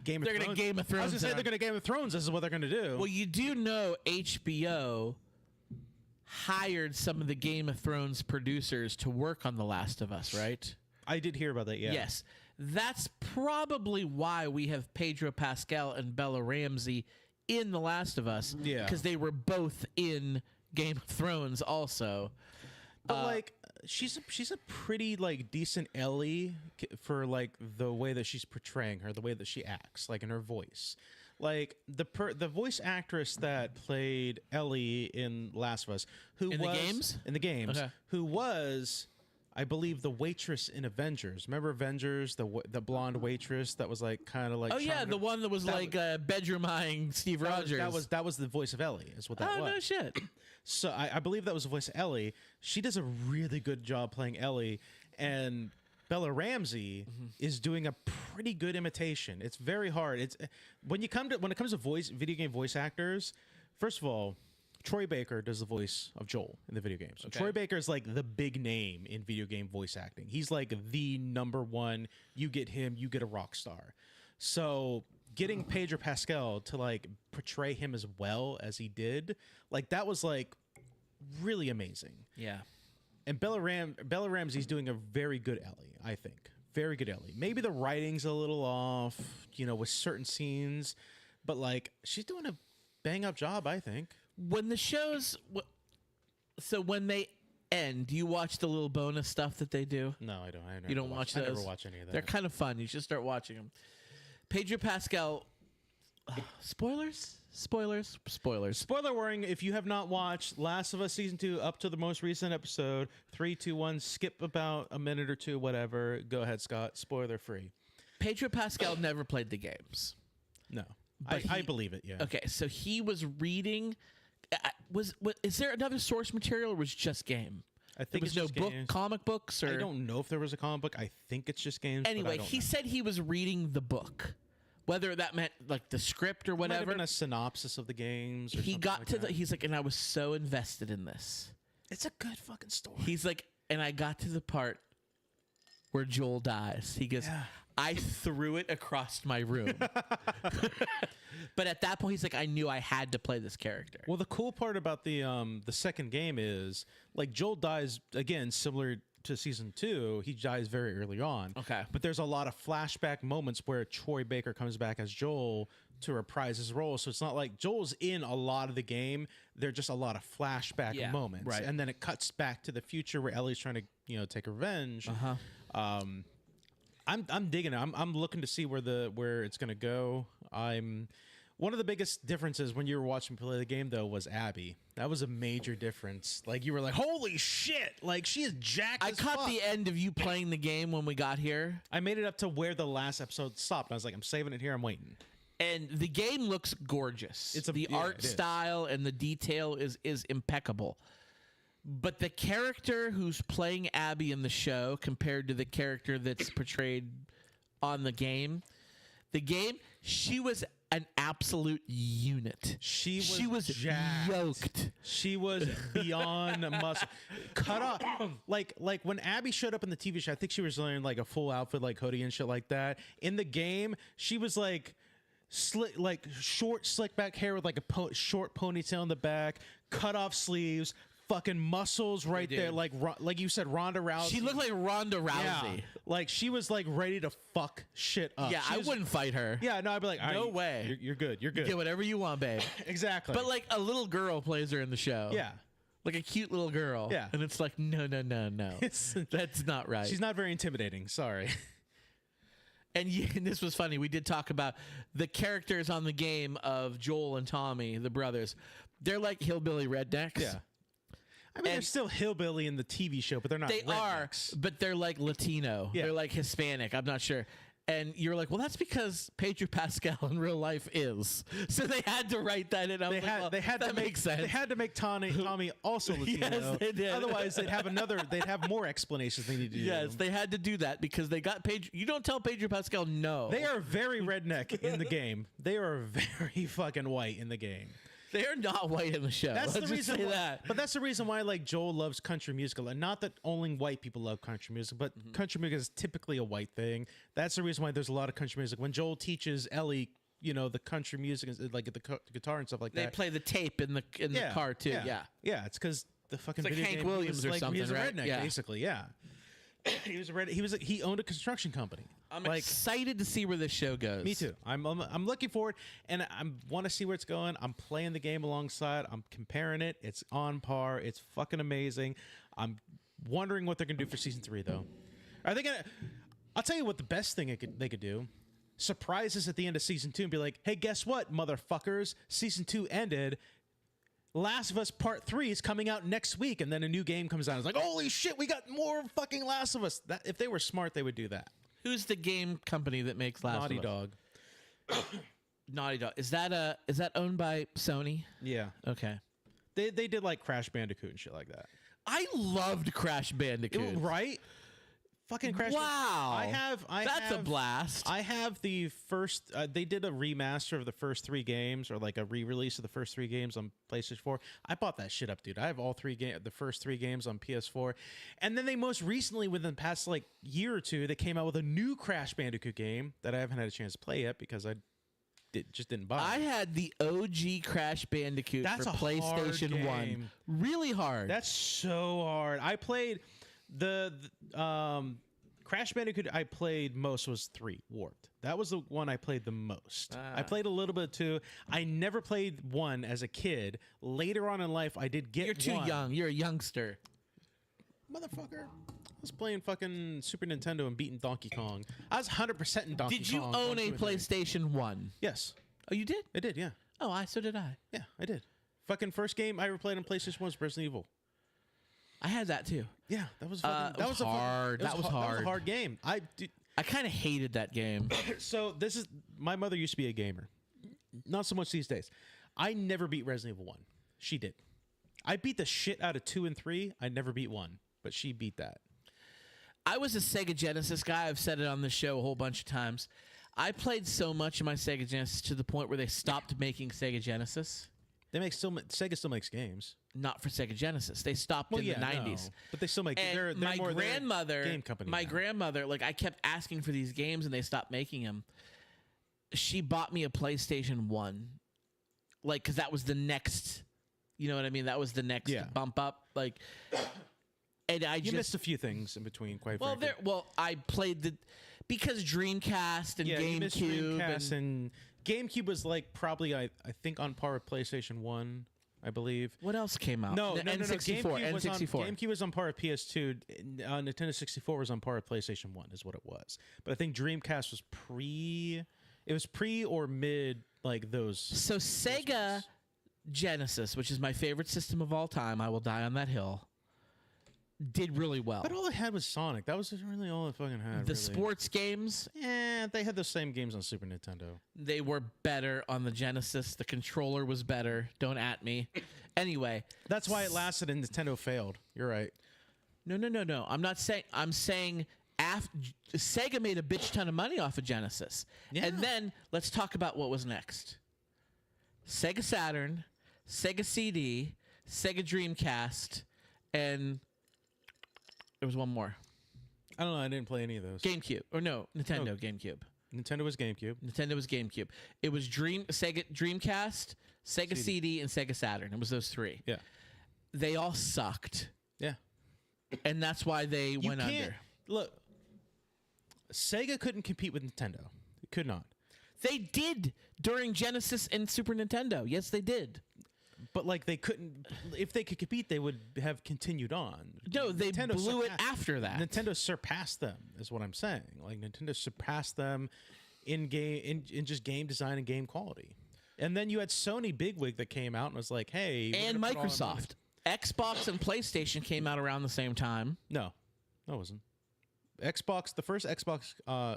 Game of Thrones. They're going to Game of Thrones. I was going to say they're going to Game of Thrones. This is what they're going to do. Well, you do know HBO hired some of the Game of Thrones producers to work on The Last of Us, right? I did hear about that. Yeah. Yes. That's probably why we have Pedro Pascal and Bella Ramsey in The Last of Us. Yeah. Because they were both in Game of Thrones also. But like she's a pretty like decent Ellie for like the way that she's portraying her, the way that she acts, like in her voice. Like the voice actress that played Ellie in Last of Us, who In was the games? Okay. who was, I believe, the waitress in Avengers. Remember Avengers, the blonde waitress that was like kind of like. Oh yeah, the one that was like bedroom-eyeing Steve Rogers. That was the voice of Ellie. Is what that was. Oh no shit. So I believe that was the voice of Ellie. She does a really good job playing Ellie, and Bella Ramsey is doing a pretty good imitation. It's very hard. It's when it comes to video game voice actors. First of all, Troy Baker does the voice of Joel in the video games. So Okay. Troy Baker is like the big name in video game voice acting. He's like the number one. You get him, you get a rock star. So getting Pedro Pascal to like portray him as well as he did, like that was like really amazing. Yeah. And Bella Ramsey's doing a very good Ellie, I think. Very good Ellie. Maybe the writing's a little off, with certain scenes, but like she's doing a bang up job, I think. When the shows, so when they end, do you watch the little bonus stuff that they do? No, I don't. You don't watch those? I never watch any of that. They're kind of fun. You should start watching them. Pedro Pascal. Spoilers. Spoiler warning, if you have not watched Last of Us Season 2 up to the most recent episode, 3, 2, 1, skip about a minute or two, whatever. Go ahead, Scott. Spoiler free. Pedro Pascal never played the games. No. But I believe it, yeah. Okay, so he was reading. Is there another source material or was it just game? I think there was no just book, games. comic books, or I don't know if there was a comic book. I think it's just games. Anyway, he said he was reading the book, whether that meant like the script or might have whatever. been a synopsis of the games. Or He something got like to that. he's like, and I was so invested in this. It's a good fucking story. He's like, and I got to the part where Joel dies. He goes, Yeah. I threw it across my room. But at that point, he's like, I knew I had to play this character. Well, the cool part about the second game is like Joel dies again, similar to season 2. He dies very early on. Okay. But there's a lot of flashback moments where Troy Baker comes back as Joel to reprise his role. So it's not like Joel's in a lot of the game. They're just a lot of flashback moments. right. And then it cuts back to the future where Ellie's trying to take revenge. I'm digging it. I'm looking to see where it's gonna go. One of the biggest differences when you were watching me play the game though was Abby. That was a major difference. Like you were like, holy shit! Like she is jacked. I as caught fuck. the end of you playing the game when we got here, I made it up to where the last episode stopped. And I was like, I'm saving it here. I'm waiting. and the game looks gorgeous. The art it is. style and the detail is impeccable. But the character who's playing Abby in the show compared to the character that's portrayed on the game, she was an absolute unit. She was jacked. yoked. She was beyond muscle. Cut off. Like when Abby showed up in the TV show, I think she was wearing like a full outfit, like hoodie and shit like that. In the game, she was like short, slick back hair with like a short ponytail in the back, cut off sleeves, fucking muscles right dude. there, like you said, Ronda Rousey. She looked like Ronda Rousey. Yeah. Like she was like ready to fuck shit up. Yeah, She I was- wouldn't fight her. Yeah, no, I'd be like, all No right, way. You're good. You're good. Get whatever you want, babe. Exactly. But like a little girl plays her in the show. yeah. Like a cute little girl. Yeah. And it's like, no. That's not right. She's not very intimidating. Sorry. And this was funny. We did talk about the characters on the game of Joel and Tommy, the brothers. They're like hillbilly rednecks. Yeah. I mean, they're still hillbilly in the TV show, but they're not. They rednecks. are, but they're like Latino. Yeah. They're like Hispanic. I'm not sure. And you're like, well, that's because Pedro Pascal in real life is. So they had to write that in. They had to make sense. They had to make Tommy also Latino. Yes, they did. Otherwise, they'd have more explanations they need to do. Yes, they had to do that because they got Pedro. You don't tell Pedro Pascal no. They are very redneck in the game. They are very fucking white in the game. They are not white in the show. That's Let's the just reason. say that. But that's the reason why like Joel loves country music. And not that only white people love country music, but country music is typically a white thing. That's the reason why there's a lot of country music. When Joel teaches Ellie, the country music, like the guitar and stuff like They that. play the tape in the car too. Yeah. It's because the fucking It's like video Hank game, Williams he was or something, He was a right? redneck, Yeah. basically. Yeah. He owned a construction company. I'm excited to see where this show goes. Me too. I'm looking forward, and I want to see where it's going. I'm playing the game alongside. I'm comparing it. It's on par. It's fucking amazing. I'm wondering what they're gonna do for season 3, though. Are they gonna? I'll tell you what the best thing they could do. Surprise us at the end of season 2 and be like, "Hey, guess what, motherfuckers? Season 2 ended. Last of Us Part 3 is coming out next week," and then a new game comes out. It's like, holy shit, we got more fucking Last of Us. If they were smart, they would do that. Who's the game company that makes Last Naughty of Us? Dog. Naughty Dog. Is that owned by Sony? Yeah. Okay. They did like Crash Bandicoot and shit like that. I loved Crash Bandicoot. Right? Fucking Crash. Wow. That's a blast. I have the first. They did a remaster of the first 3 games, or like a re-release of the first 3 games on PlayStation 4. I bought that shit up, dude. I have all the first 3 games on PS4, and then they most recently, within the past like year or two, they came out with a new Crash Bandicoot game that I haven't had a chance to play yet because I just didn't buy. I had the OG Crash Bandicoot That's for a hard PlayStation 1. game. Really hard. That's so hard. I played the Crash Bandicoot I played most was 3, Warped. That was the one I played the most. I played a little bit of 2. I never played 1 as a kid. Later on in life, I did get You're too 1. young. You're a youngster. Motherfucker. I was playing fucking Super Nintendo and beating Donkey Kong. I was 100% in Donkey Kong. Did you own a PlayStation 1? Yes. Oh, you did? I did, yeah. Oh, so did I. Yeah, I did. Fucking first game I ever played on PlayStation 1 was Resident Evil. I had that too. Yeah, that was fucking, that was hard. That was a hard game. I kind of hated that game. So my mother used to be a gamer. Not so much these days. I never beat Resident Evil 1. She did. I beat the shit out of 2 and 3. I never beat 1, but she beat that. I was a Sega Genesis guy. I've said it on the show a whole bunch of times. I played so much in my Sega Genesis to the point where they stopped making Sega Genesis. Sega still makes games. Not for Sega Genesis. They stopped in the 90s. No, but they still make. And they're my more grandmother, game company. my now. grandmother, like I kept asking for these games and they stopped making them. She bought me a PlayStation 1, like because that was the next. You know what I mean? That was the next bump up. Like, and You missed a few things in between, quite frankly. I played because Dreamcast and GameCube Dreamcast and GameCube was like probably I think on par with PlayStation 1, I believe. What else came out? No, N64. GameCube was on par with PS2. Nintendo 64 was on par with PlayStation 1 is what it was. But I think Dreamcast was pre or mid like those. So Sega Genesis, which is my favorite system of all time, I will die on that hill, did really well. But all it had was Sonic. That was really all it fucking had. The sports games, they had the same games on Super Nintendo. they were better on the Genesis. The controller was better. Don't at me. Anyway, That's why it lasted and Nintendo failed. You're right. no. I'm not saying. I'm saying Sega made a bitch ton of money off of Genesis. Yeah. And then let's talk about what was next. Sega Saturn, Sega CD, Sega Dreamcast, and there was one more. I don't know. I didn't play any of those. GameCube. Or no, Nintendo GameCube. Nintendo was GameCube. Nintendo was GameCube. It was Sega Dreamcast, Sega CD, and Sega Saturn. It was those 3. Yeah. They all sucked. Yeah. And that's why they went under. Look, Sega couldn't compete with Nintendo. It could not. They did during Genesis and Super Nintendo. Yes, they did. But like they couldn't. If they could compete, they would have continued on. No, they blew it after that. Nintendo surpassed them, is what I'm saying. Like Nintendo surpassed them in game in just game design and game quality. And then you had Sony bigwig that came out and was like, "Hey," and Microsoft, Xbox and PlayStation came out around the same time. No, it wasn't. Xbox. The first Xbox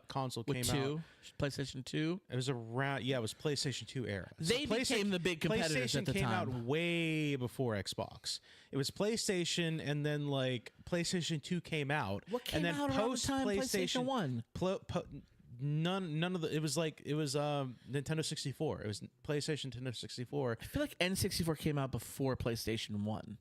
console With came out. PlayStation 2. It was around. Yeah, it was PlayStation 2 era. They became the big competitors PlayStation at the came time. out way before Xbox. It was PlayStation, and then like PlayStation 2 came out. What came and then out around the time PlayStation 1? None of the. It was Nintendo 64. It was PlayStation, Nintendo 64. I feel like N64 came out before PlayStation 1.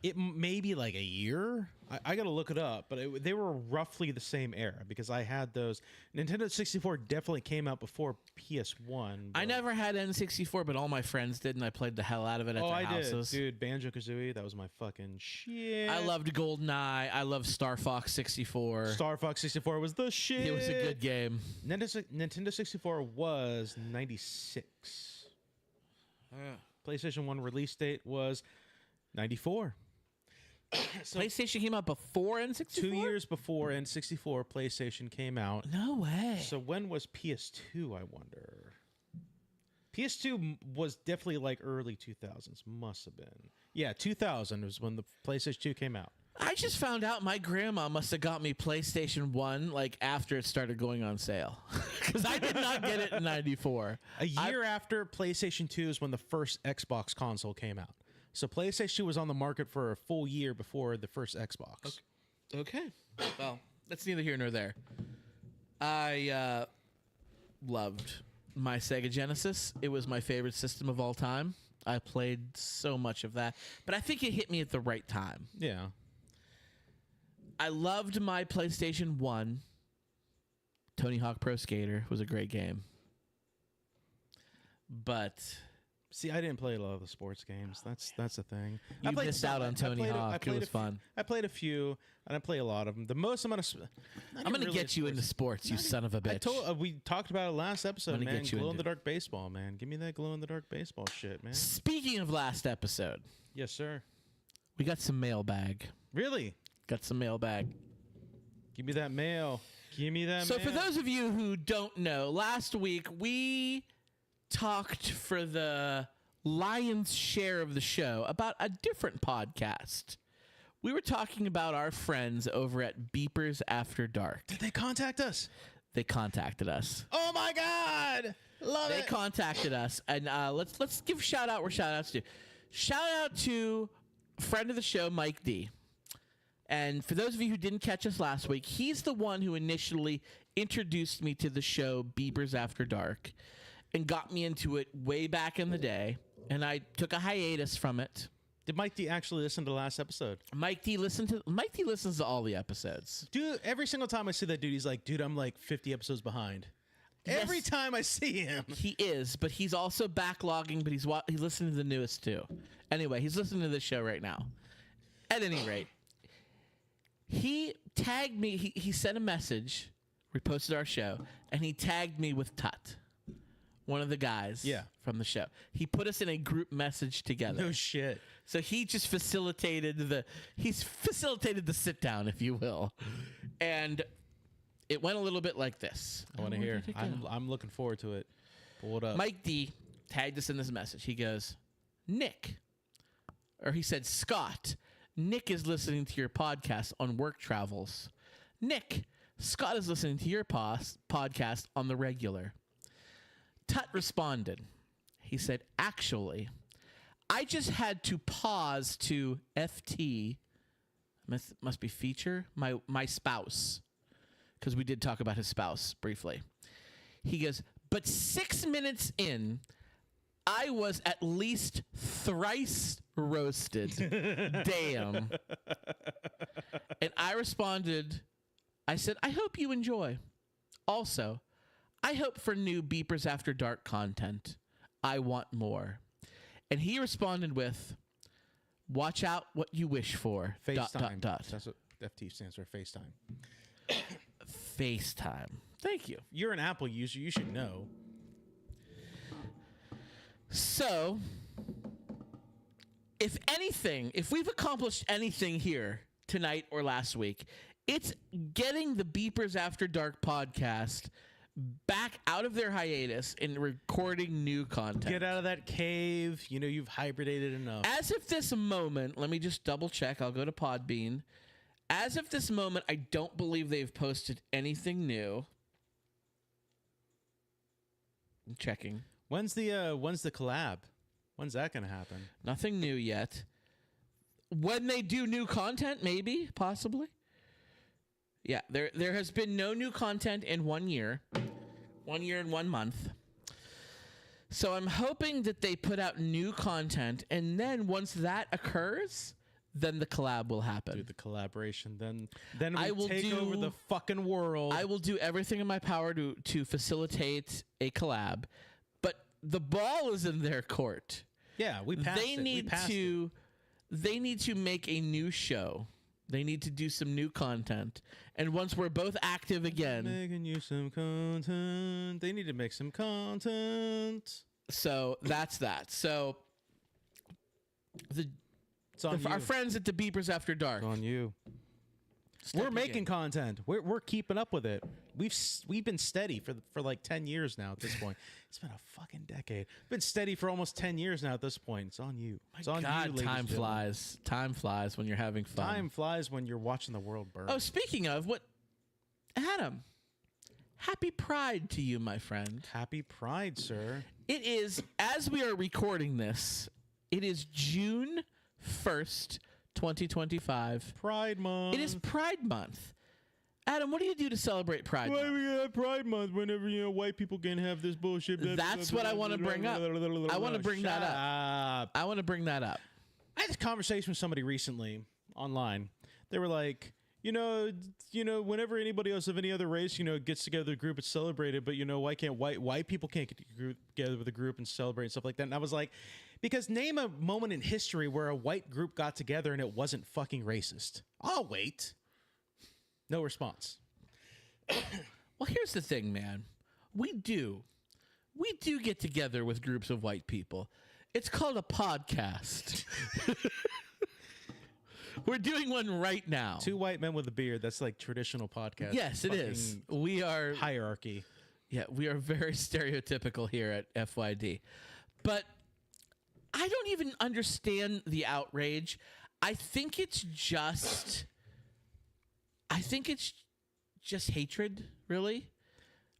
It may be like a year. I got to look it up, but they were roughly the same era because I had those. Nintendo 64 definitely came out before PS1. I never had N64, but all my friends did, and I played the hell out of it at their houses. Dude, Banjo-Kazooie, that was my fucking shit. I loved GoldenEye. I loved Star Fox 64. Star Fox 64 was the shit. It was a good game. Nintendo 64 was 96. PlayStation 1 release date was 94. So PlayStation came out before N64? 2 years before N64, PlayStation came out. No way. So when was PS2, I wonder? PS2 was definitely like early 2000s. Must have been. Yeah, 2000 was when the PlayStation 2 came out. I just found out my grandma must have got me PlayStation 1 like after it started going on sale. Because I did not get it in 94. A year after PlayStation 2 is when the first Xbox console came out. So PlayStation 2 was on the market for a full year before the first Xbox. Okay. Well, that's neither here nor there. I loved my Sega Genesis. It was my favorite system of all time. I played so much of that. But I think it hit me at the right time. Yeah. I loved my PlayStation 1. Tony Hawk Pro Skater was a great game. But... See, I didn't play a lot of the sports games. That's the thing. You missed out on Tony Hawk. It was fun. I played a few. I didn't play a lot of them. The most amount of... I'm going to get you into sports, you son of a bitch. We talked about it last episode, man. Get you Glow-in-the-dark baseball, man. Give me that glow-in-the-dark baseball shit, man. Speaking of last episode. Yes, sir. We got some mailbag. Really? Got some mailbag. Give me that mail. Give me that mail. So for those of you who don't know, last week we talked for the lion's share of the show about a different podcast. We were talking about our friends over at Beepers After Dark. Did they contact us? They contacted us. Oh my God! Love it. They contacted us, and let's give shout out where shout outs to. Shout out to friend of the show, Mike D. And for those of you who didn't catch us last week, he's the one who initially introduced me to the show Beepers After Dark and got me into it way back in the day. And I took a hiatus from it. Did Mike D actually listen to the last episode? Mike D listens to all the episodes. Dude, every single time I see that dude, he's like, dude, I'm like 50 episodes behind. Yes, every time I see him. He is, but he's also backlogging, but he's listening to the newest too. Anyway, he's listening to this show right now. At any rate, he tagged me. He sent a message, reposted our show, and he tagged me with Tut, one of the guys from the show. He put us in a group message together. No shit. So he just facilitated the sit down, if you will. And it went a little bit like this. I want to hear. I'm looking forward to it. Pull it up. Mike D tagged us in this message. He goes, Nick, or he said, Scott, Nick is listening to your podcast on work travels. Nick, Scott is listening to your podcast on the regular. Tut responded. He said, actually, I just had to pause to FT, must be feature, my spouse, because we did talk about his spouse briefly. He goes, but 6 minutes in, I was at least thrice roasted. Damn. And I responded, I said, I hope you enjoy. Also, I hope for new Beepers After Dark content. I want more. And he responded with, watch out what you wish for. FaceTime. That's what FT stands for, FaceTime. FaceTime. Thank you. You're an Apple user. You should know. So, if anything, if we've accomplished anything here tonight or last week, it's getting the Beepers After Dark podcast back out of their hiatus and recording new content. Get out of that cave. You know, you've hibernated enough. As of this moment, let me just double check. I'll go to Podbean. As of this moment, I don't believe they've posted anything new. I'm checking. When's the collab? When's that gonna happen? Nothing new yet. When they do new content, maybe, possibly. Yeah, there has been no new content in 1 year. 1 year and 1 month. So I'm hoping that they put out new content, and then once that occurs, then the collab will happen. Do the collaboration, then we will take over the fucking world. I will do everything in my power to facilitate a collab, but the ball is in their court. Yeah, we passed They it. need to. They need to make a new show. They need to do some new content. And once we're both active again, making you some content. They need to make some content. So that's that. So It's on our you. friends at the Beepers After Dark. It's on you. Step We're your making game. content. We're keeping up with it. We've been steady for like 10 years now at this point. It's been a fucking decade. Been steady for almost 10 years now at this point. It's on you. It's on God, you, ladies time and gentlemen. flies. Time flies when you're having fun. Time flies when you're watching the world burn. Oh, speaking of what, Adam, happy Pride to you, my friend. Happy Pride, sir. It is, as we are recording this, it is June 1st, 2025. Pride Month. It is Pride Month. Adam, what do you do to celebrate Pride Why Month? we have Pride Month whenever white people can have this bullshit? That's what I want to bring up. I want to bring that up. I want to bring that up. I had a conversation with somebody recently online. They were like, whenever anybody else of any other race, gets together, a group, it's celebrated. But why can't white people can't get together with a group and celebrate and stuff like that? And I was like, because name a moment in history where a white group got together and it wasn't fucking racist. I'll wait. No response. Well, here's the thing, man. We do get together with groups of white people. It's called a podcast. We're doing one right now. Two white men with a beard. That's like traditional podcast. Yes, it is. We are hierarchy. Yeah, we are very stereotypical here at FYD. But I don't even understand the outrage. I think it's just hatred, really.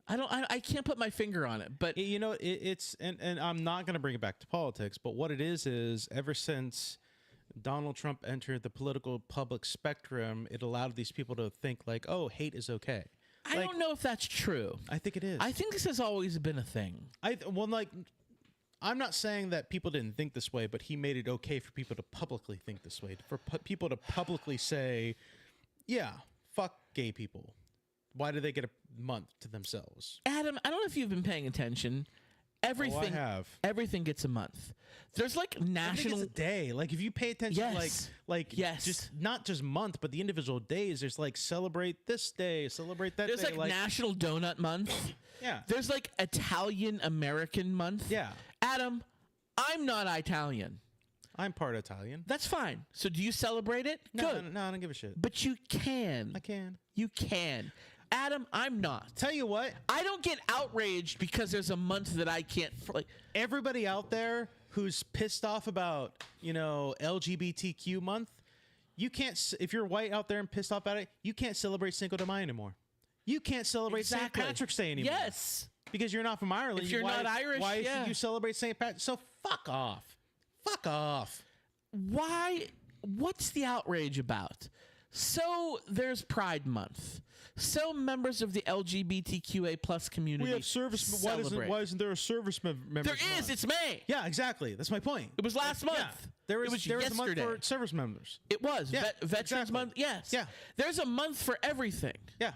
I can't put my finger on it, but it's and I'm not going to bring it back to politics, but what it is ever since Donald Trump entered the political public spectrum, it allowed these people to think like, oh, hate is okay. I don't know if that's true. I think it is. I think this has always been a thing. I'm not saying that people didn't think this way, but he made it okay for people to publicly think this way, for people to publicly say, yeah, fuck gay people. Why do they get a month to themselves? Adam, I don't know if you've been paying attention. Everything, I have. Everything gets a month. There's like national. It's a day. Like if you pay attention, Yes. yes, just not just month, but the individual days. There's like celebrate this day, celebrate that There's day. like National Donut Month. Yeah. There's like Italian American Month. Yeah. Adam, I'm not Italian. I'm part Italian. That's fine. So do you celebrate it? No, Good. no, I don't give a shit. But you can. I can. You can. Adam, I'm not. Tell you what, I don't get outraged because there's a month that I can't. everybody out there who's pissed off about, LGBTQ month, you can't, if you're white out there and pissed off about it, you can't celebrate Cinco de Mayo anymore. You can't celebrate St. Patrick's Day anymore. Yes. Because you're not from Ireland. If you're not Irish, why yeah. should you celebrate St. Patrick's? So fuck off. Fuck off. Why? What's the outrage about? So there's Pride Month. So members of the LGBTQA plus community. We have service. Celebrate. Why isn't there a service member? There is. It's May. Yeah, exactly. That's my point. It was last month. Yeah. There was yesterday. a month for service members. It was. Yeah, Veterans exactly. Month. Yes. Yeah. There's a month for everything. Yeah.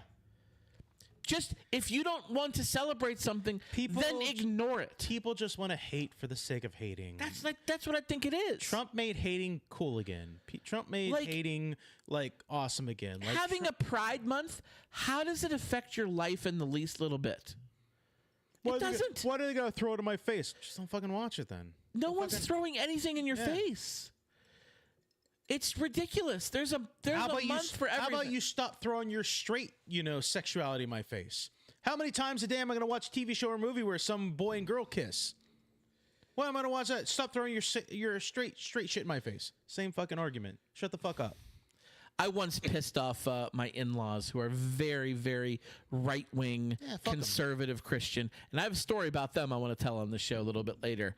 Just if you don't want to celebrate something, then ignore it. People just want to hate for the sake of hating. That's what I think it is. Trump made hating cool again. Trump made hating awesome again. Having a Pride Month, how does it affect your life in the least little bit? It doesn't. Why do they gotta throw it in my face? Just don't fucking watch it then. No one's throwing anything in your face. It's ridiculous. There's a month for everything. How about you stop throwing your straight, sexuality in my face? How many times a day am I going to watch a TV show or movie where some boy and girl kiss? Why am I going to watch that? Stop throwing your straight shit in my face. Same fucking argument. Shut the fuck up. I once pissed off my in-laws who are very, very right-wing, conservative Christian. And I have a story about them I want to tell on the show a little bit later.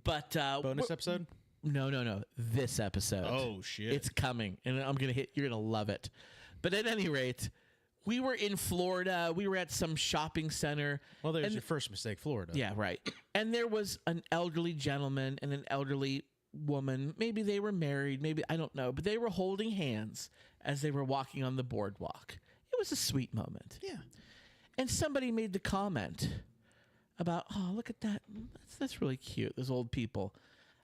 But Bonus episode? No. This episode. Oh, shit. It's coming. And you're going to love it. But at any rate, we were in Florida. We were at some shopping center. Well, there's your first mistake, Florida. Yeah, right. And there was an elderly gentleman and an elderly woman. Maybe they were married. Maybe, I don't know. But they were holding hands as they were walking on the boardwalk. It was a sweet moment. Yeah. And somebody made the comment about, oh, look at that. That's really cute, those old people.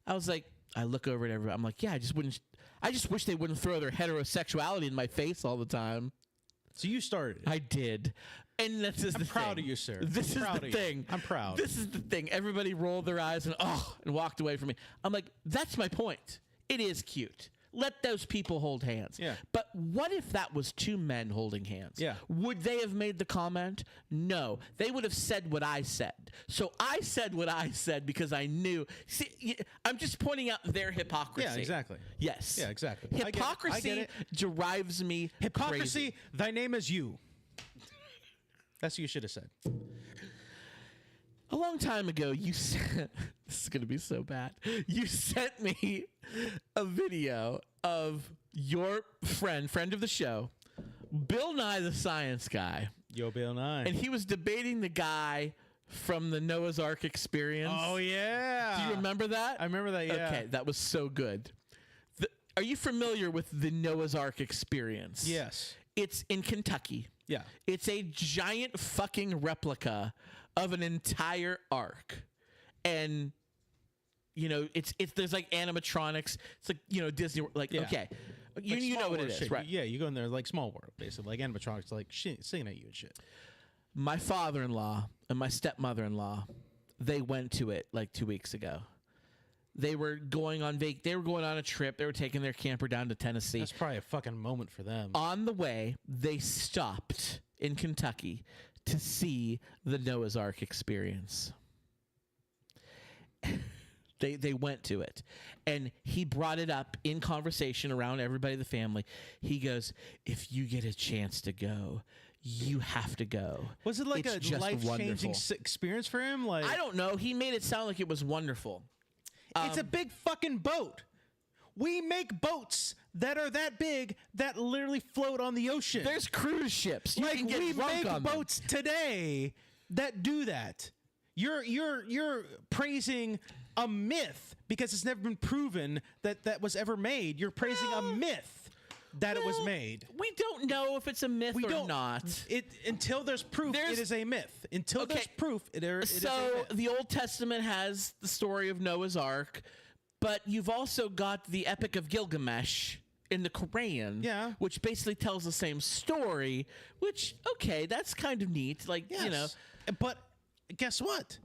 I was like, I look over at everybody. I'm like, yeah, I just wish they wouldn't throw their heterosexuality in my face all the time. So you started it. I did. And this is the thing. I'm proud of you, sir. This is the thing. I'm proud. This is the thing. Everybody rolled their eyes and walked away from me. I'm like, that's my point. It is cute. Let those people hold hands. Yeah. But what if that was two men holding hands? Yeah. Would they have made the comment? No. They would have said what I said. So I said what I said because I knew. See, I'm just pointing out their hypocrisy. Yeah, exactly. Yes. Yeah, exactly. Hypocrisy drives me Hypocrisy, crazy. thy name is you. That's what you should have said. A long time ago, you sent, this is going to be so bad. You sent me a video of your friend of the show, Bill Nye the Science Guy. Yo, Bill Nye. And he was debating the guy from the Noah's Ark experience. Oh, yeah. Do you remember that? I remember that, yeah. Okay, that was so good. Are you familiar with the Noah's Ark experience? Yes. It's in Kentucky. Yeah. It's a giant fucking replica of an entire ark. And it's there's like animatronics. It's like, Disney, like, Yeah. okay. Like You know what it is, shit. right? Yeah, you go in there like Small World, basically. Like animatronics, like singing at you and shit. My father-in-law and my stepmother-in-law, they went to it like 2 weeks ago. They were going on They were going on a trip. They were taking their camper down to Tennessee. That's probably a fucking moment for them. On the way, they stopped in Kentucky to see the Noah's Ark experience. They went to it. And he brought it up in conversation around everybody in the family. He goes, if you get a chance to go, you have to go. Was it like It's a just life-changing wonderful. experience for him? Like, I don't know. He made it sound like it was wonderful. it's a big fucking boat. We make boats that are that big that literally float on the ocean. There's cruise ships. You can get we drunk make on them. boats today that do that. You're praising a myth because it's never been proven that was ever made. You're praising a myth that it was made. We don't know if it's a myth or not. Until there's proof, it is a myth. Until there's proof, it is a myth. The Old Testament has the story of Noah's Ark, but you've also got the Epic of Gilgamesh in the Quran, which basically tells the same story, which, okay, that's kind of neat. Like, But guess what?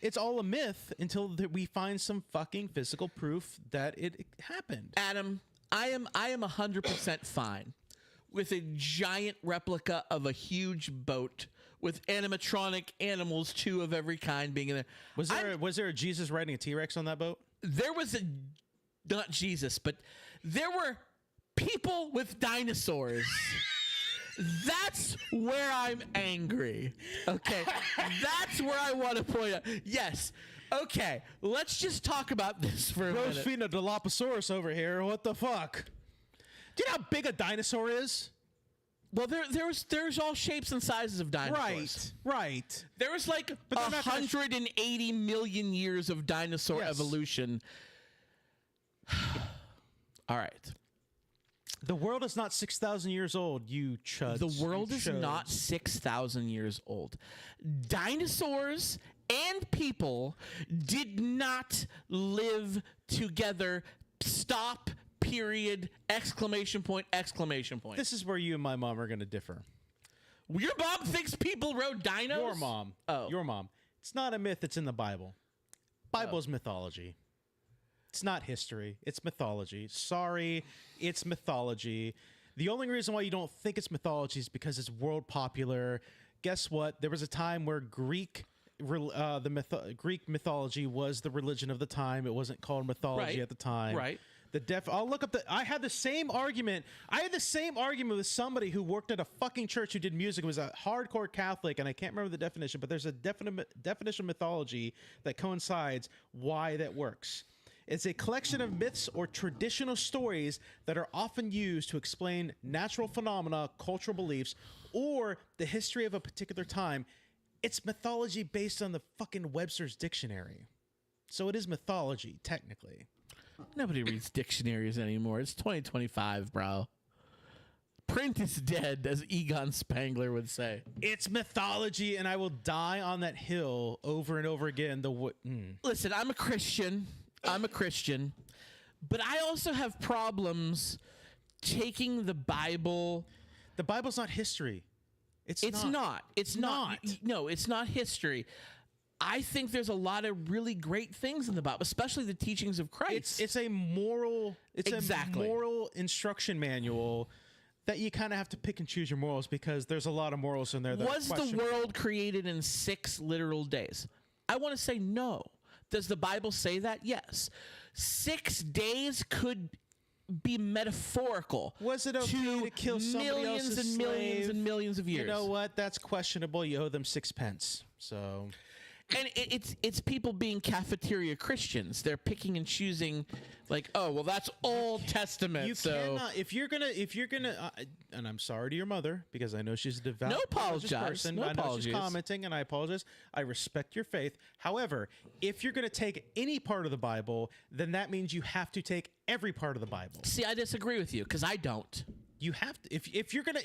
It's all a myth until we find some fucking physical proof that it happened. Adam, I am 100% fine with a giant replica of a huge boat with animatronic animals, two of every kind being in there. Was there a Jesus riding a T-Rex on that boat? There was not Jesus, but there were people with dinosaurs. That's where I'm angry. Okay. That's where I want to point out. Yes. Okay. Let's just talk about this for a minute. Rosefina Dilophosaurus over here. What the fuck? Do you know how big a dinosaur is? Well, there's all shapes and sizes of dinosaurs. Right. There was like 180 million years of dinosaur evolution. All right. The world is not 6,000 years old, you chuds. The world is not 6,000 years old. Dinosaurs and people did not live together. Stop, period, exclamation point, exclamation point. This is where you and my mom are going to differ. Your mom thinks people rode dinos? Your mom. Oh. Your mom. It's not a myth, it's in the Bible. Bible's mythology. It's not history. It's mythology. Sorry, it's mythology. The only reason why you don't think it's mythology is because it's world popular. Guess what? There was a time where Greek mythology was the religion of the time. It wasn't called mythology at the time. Right. I'll look up I had the same argument. I had the same argument with somebody who worked at a fucking church who did music. It was a hardcore Catholic, and I can't remember the definition, but there's a definition of mythology that coincides why that works. It's a collection of myths or traditional stories that are often used to explain natural phenomena, cultural beliefs, or the history of a particular time. It's mythology based on the fucking Webster's dictionary. So it is mythology, technically. Nobody reads dictionaries anymore. It's 2025, bro. Print is dead, as Egon Spangler would say. It's mythology, and I will die on that hill over and over again. Listen, I'm a Christian, but I also have problems taking the Bible. The Bible's not history. It's not. No, it's not history. I think there's a lot of really great things in the Bible, especially the teachings of Christ. It's a moral. It's a moral instruction manual that you kind of have to pick and choose your morals, because there's a lot of morals in there. That Was the world created in 6 literal days? I want to say no. Does the Bible say that? Yes. 6 days could be metaphorical. Was it okay to kill somebody millions else's and millions slave? and millions of years? You know what? That's questionable. You owe them 6 pence. So, and it's people being cafeteria Christians. They're picking and choosing, like, oh well, that's Old Testament. You cannot, if you're gonna, and I'm sorry to your mother, because I know she's a devout, no apologize, person. No I know apologies. She's commenting, and I apologize. I respect your faith. However, if you're gonna take any part of the Bible, then that means you have to take every part of the Bible. See, I disagree with you, because I don't. You have to, if you're gonna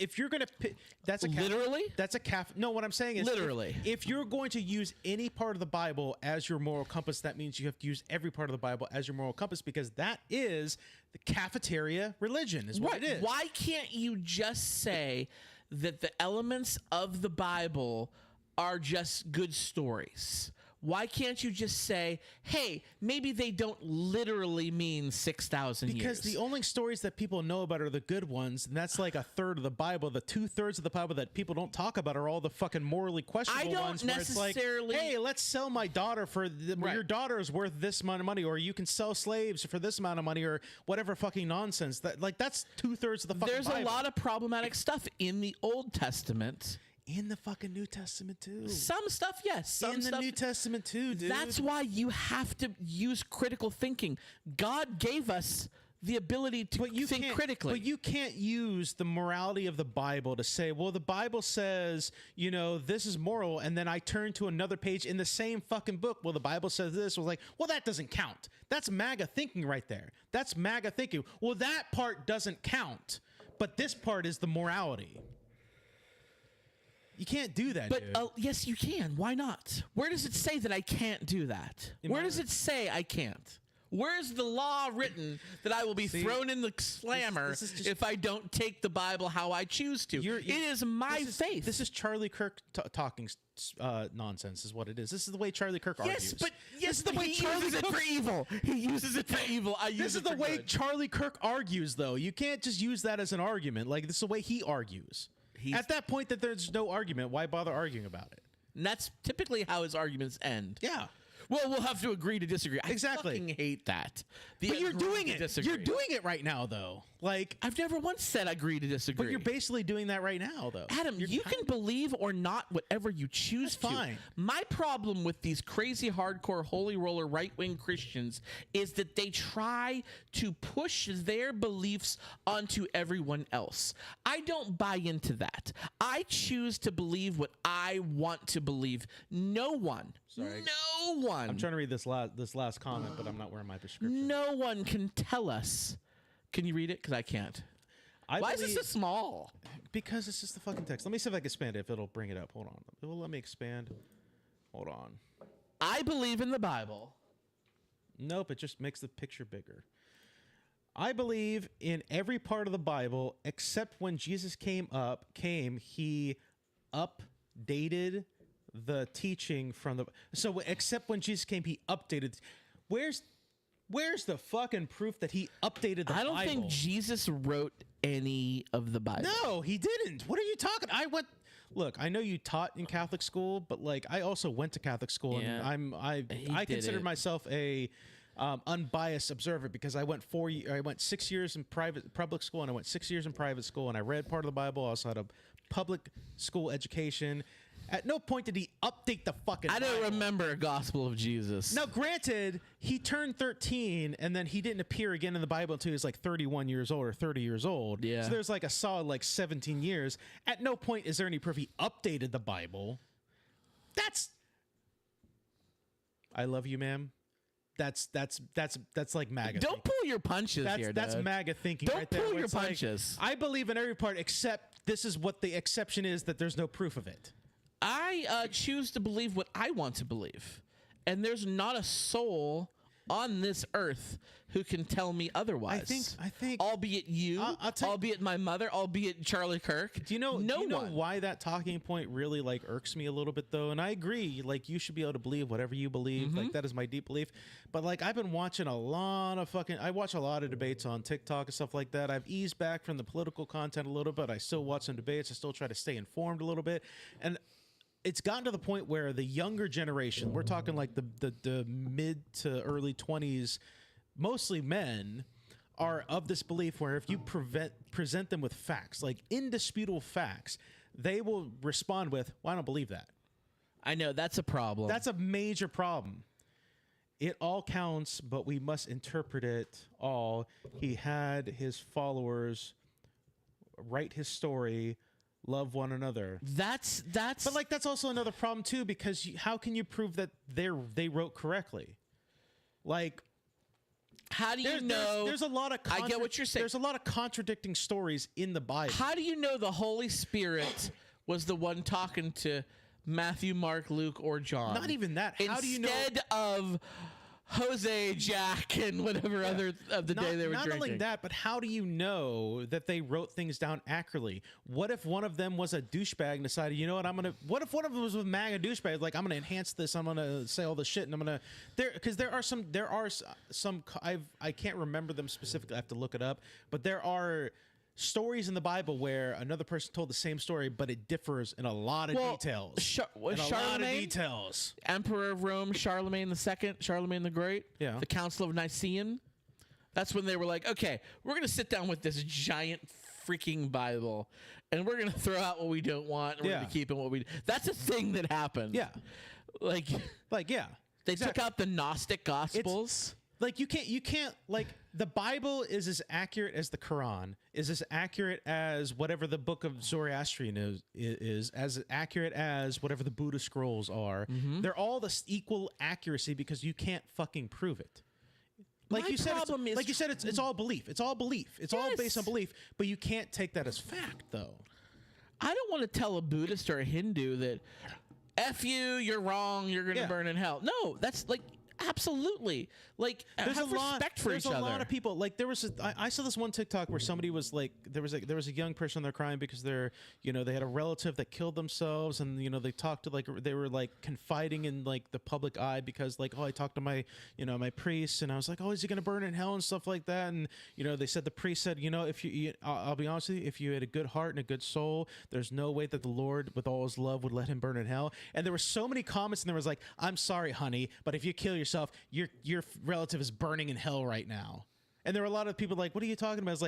that's a literally. That's a No, what I'm saying is literally. If you're going to use any part of the Bible as your moral compass, that means you have to use every part of the Bible as your moral compass, because that is the cafeteria religion. Is what it is. Why can't you just say that the elements of the Bible are just good stories? Why can't you just say, hey, maybe they don't literally mean 6,000 years? Because the only stories that people know about are the good ones, and that's like a third of the Bible. The 2/3 of the Bible that people don't talk about are all the fucking morally questionable ones. Where it's like, hey, let's sell my daughter for your daughter is worth this amount of money, or you can sell slaves for this amount of money, or whatever fucking nonsense. That's 2/3 of the fucking There's Bible. a lot of problematic stuff in the Old Testament. In the fucking New Testament too. Some stuff, yes. Some in stuff, the New Testament too, dude. That's why you have to use critical thinking. God gave us the ability to think critically. But you can't use the morality of the Bible to say, well, the Bible says, this is moral, and then I turn to another page in the same fucking book. Well, the Bible says this. Was like, well, that doesn't count. That's MAGA thinking right there. That's MAGA thinking. Well, that part doesn't count, but this part is the morality. You can't do that, dude. Yes, you can. Why not? Where does it say that I can't do that? Where does it say I can't? Where's the law written that I will be thrown in the slammer if I don't take the Bible how I choose to? It is my faith. This is Charlie Kirk talking nonsense is what it is. This is the way Charlie Kirk argues. This is the way Charlie uses it for evil. He uses it for evil. This is the way Charlie Kirk argues, though. You can't just use that as an argument. Like, this is the way he argues. At that point that there's no argument, why bother arguing about it? And that's typically how his arguments end. Yeah. Well, we'll have to agree to disagree. Exactly. I fucking hate that. But you're doing it. You're doing it right now, though. Like, I've never once said agree to disagree. But you're basically doing that right now, though. Adam, you can believe or not whatever you choose to. Fine. My problem with these crazy, hardcore, holy roller, right-wing Christians is that they try to push their beliefs onto everyone else. I don't buy into that. I choose to believe what I want to believe. No one. Sorry. No one. I'm trying to read this last comment, but I'm not wearing my prescription. No one can tell us. Can you read it? Because I can't. Why is this so small? Because it's just the fucking text. Let me see if I can expand it, if it'll bring it up. Hold on. It will let me expand. Hold on. I believe in the Bible. Nope, it just makes the picture bigger. I believe in every part of the Bible except when Jesus came, he updated the teaching from the... So except when Jesus came, he updated... Where's the fucking proof that he updated the Bible? I don't think Jesus wrote any of the Bible. No, he didn't. What are you talking? Look, I know you taught in Catholic school, but like I also went to Catholic school, and I consider myself a unbiased observer because I went 6 years in public school, and I went 6 years in private school, and I read part of the Bible. I also had a public school education. At no point did he update the fucking Bible. I don't remember a Gospel of Jesus. Now, granted, he turned 13, and then he didn't appear again in the Bible until he was like 31 years old or 30 years old. Yeah. So there's like a solid like 17 years. At no point is there any proof he updated the Bible. I love you, ma'am. That's like MAGA. Don't pull your punches here, That's dude. MAGA thinking Don't right there. pull where your it's like, punches. I believe in every part except this is what the exception is, that there's no proof of it. I choose to believe what I want to believe. And there's not a soul on this earth who can tell me otherwise. I think albeit you, albeit my mother, albeit Charlie Kirk. Do you know why that talking point really like irks me a little bit though? And I agree, like you should be able to believe whatever you believe. Like that is my deep belief. But like I've been watching I watch a lot of debates on TikTok and stuff like that. I've eased back from the political content a little bit. I still watch some debates. I still try to stay informed a little bit. And it's gotten to the point where the younger generation, we're talking like the mid to early 20s, mostly men, are of this belief where if you present them with facts, like indisputable facts, they will respond with, well, I don't believe that. I know, that's a problem. That's a major problem. It all counts, but we must interpret it all. He had his followers write his story, love one another. That's But like that's also another problem too, because how can you prove that they wrote correctly? Like, how do you know? There's a lot of I get what you're saying. There's a lot of contradicting stories in the Bible. How do you know the Holy Spirit was the one talking to Matthew, Mark, Luke, or John? Not even that. How do you know? Instead of Jose, Jack, and whatever other of the day they were drinking. Not only that, but how do you know that they wrote things down accurately? What if one of them was a douchebag and decided, you know what, what if one of them was with MAGA douchebag, like I'm gonna enhance this, I'm gonna say all this shit, and I'm gonna because there are some I can't remember them specifically, I have to look it up, but there are stories in the Bible where another person told the same story, but it differs in a lot of details. Emperor of Rome, Charlemagne II, Charlemagne the Great, the Council of Nicene. That's when they were like, okay, we're going to sit down with this giant freaking Bible, and we're going to throw out what we don't want, and we're going to keep in what we... That's a thing that happened. Yeah. Like yeah. They took out the Gnostic Gospels. Like you can't like the Bible is as accurate as the Quran, is as accurate as whatever the book of Zoroastrian is as accurate as whatever the Buddha scrolls are. They're all this equal accuracy because you can't fucking prove it. Like you said, it's all belief. It's all belief. It's all based on belief, but you can't take that as fact though. I don't want to tell a Buddhist or a Hindu that F you, you're wrong, you're going to burn in hell. No, that's like absolutely. Like, there's have respect for each other. There's a lot of people. Like, I saw this one TikTok where somebody was like, there was a young person there crying because they had a relative that killed themselves, and they talked to they were like confiding in like the public eye because like, oh, I talked to my my priest, and I was like, oh, is he gonna burn in hell and stuff like that, and they said, the priest said, if I'll be honest with you, if you had a good heart and a good soul, there's no way that the Lord with all his love would let him burn in hell. And there were so many comments, and there was like, I'm sorry, honey, but if you kill yourself, your relative is burning in hell right now. And there were a lot of people like, what are you talking about? It's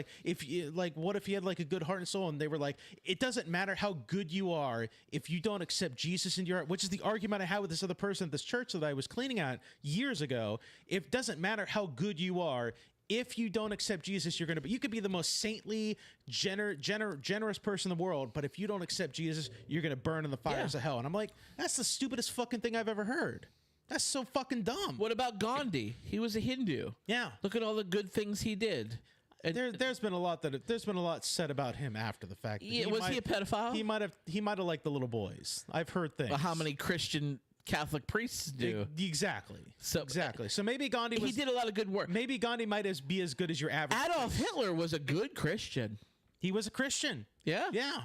like, what if you had like a good heart and soul? And they were like, it doesn't matter how good you are if you don't accept Jesus into your heart, which is the argument I had with this other person at this church that I was cleaning at years ago. It doesn't matter how good you are. If you don't accept Jesus, you could be the most saintly, generous person in the world, but if you don't accept Jesus, you're going to burn in the fires of hell. And I'm like, that's the stupidest fucking thing I've ever heard. That's so fucking dumb. What about Gandhi? He was a Hindu. Yeah. Look at all the good things he did. There's been a lot said about him after the fact. Was he a pedophile? He might have liked the little boys. I've heard things. Well, how many Christian Catholic priests do? Exactly. So maybe Gandhi he did a lot of good work. Maybe Gandhi might be as good as your average. Adolf Hitler was a good Christian. He was a Christian. Yeah. Yeah.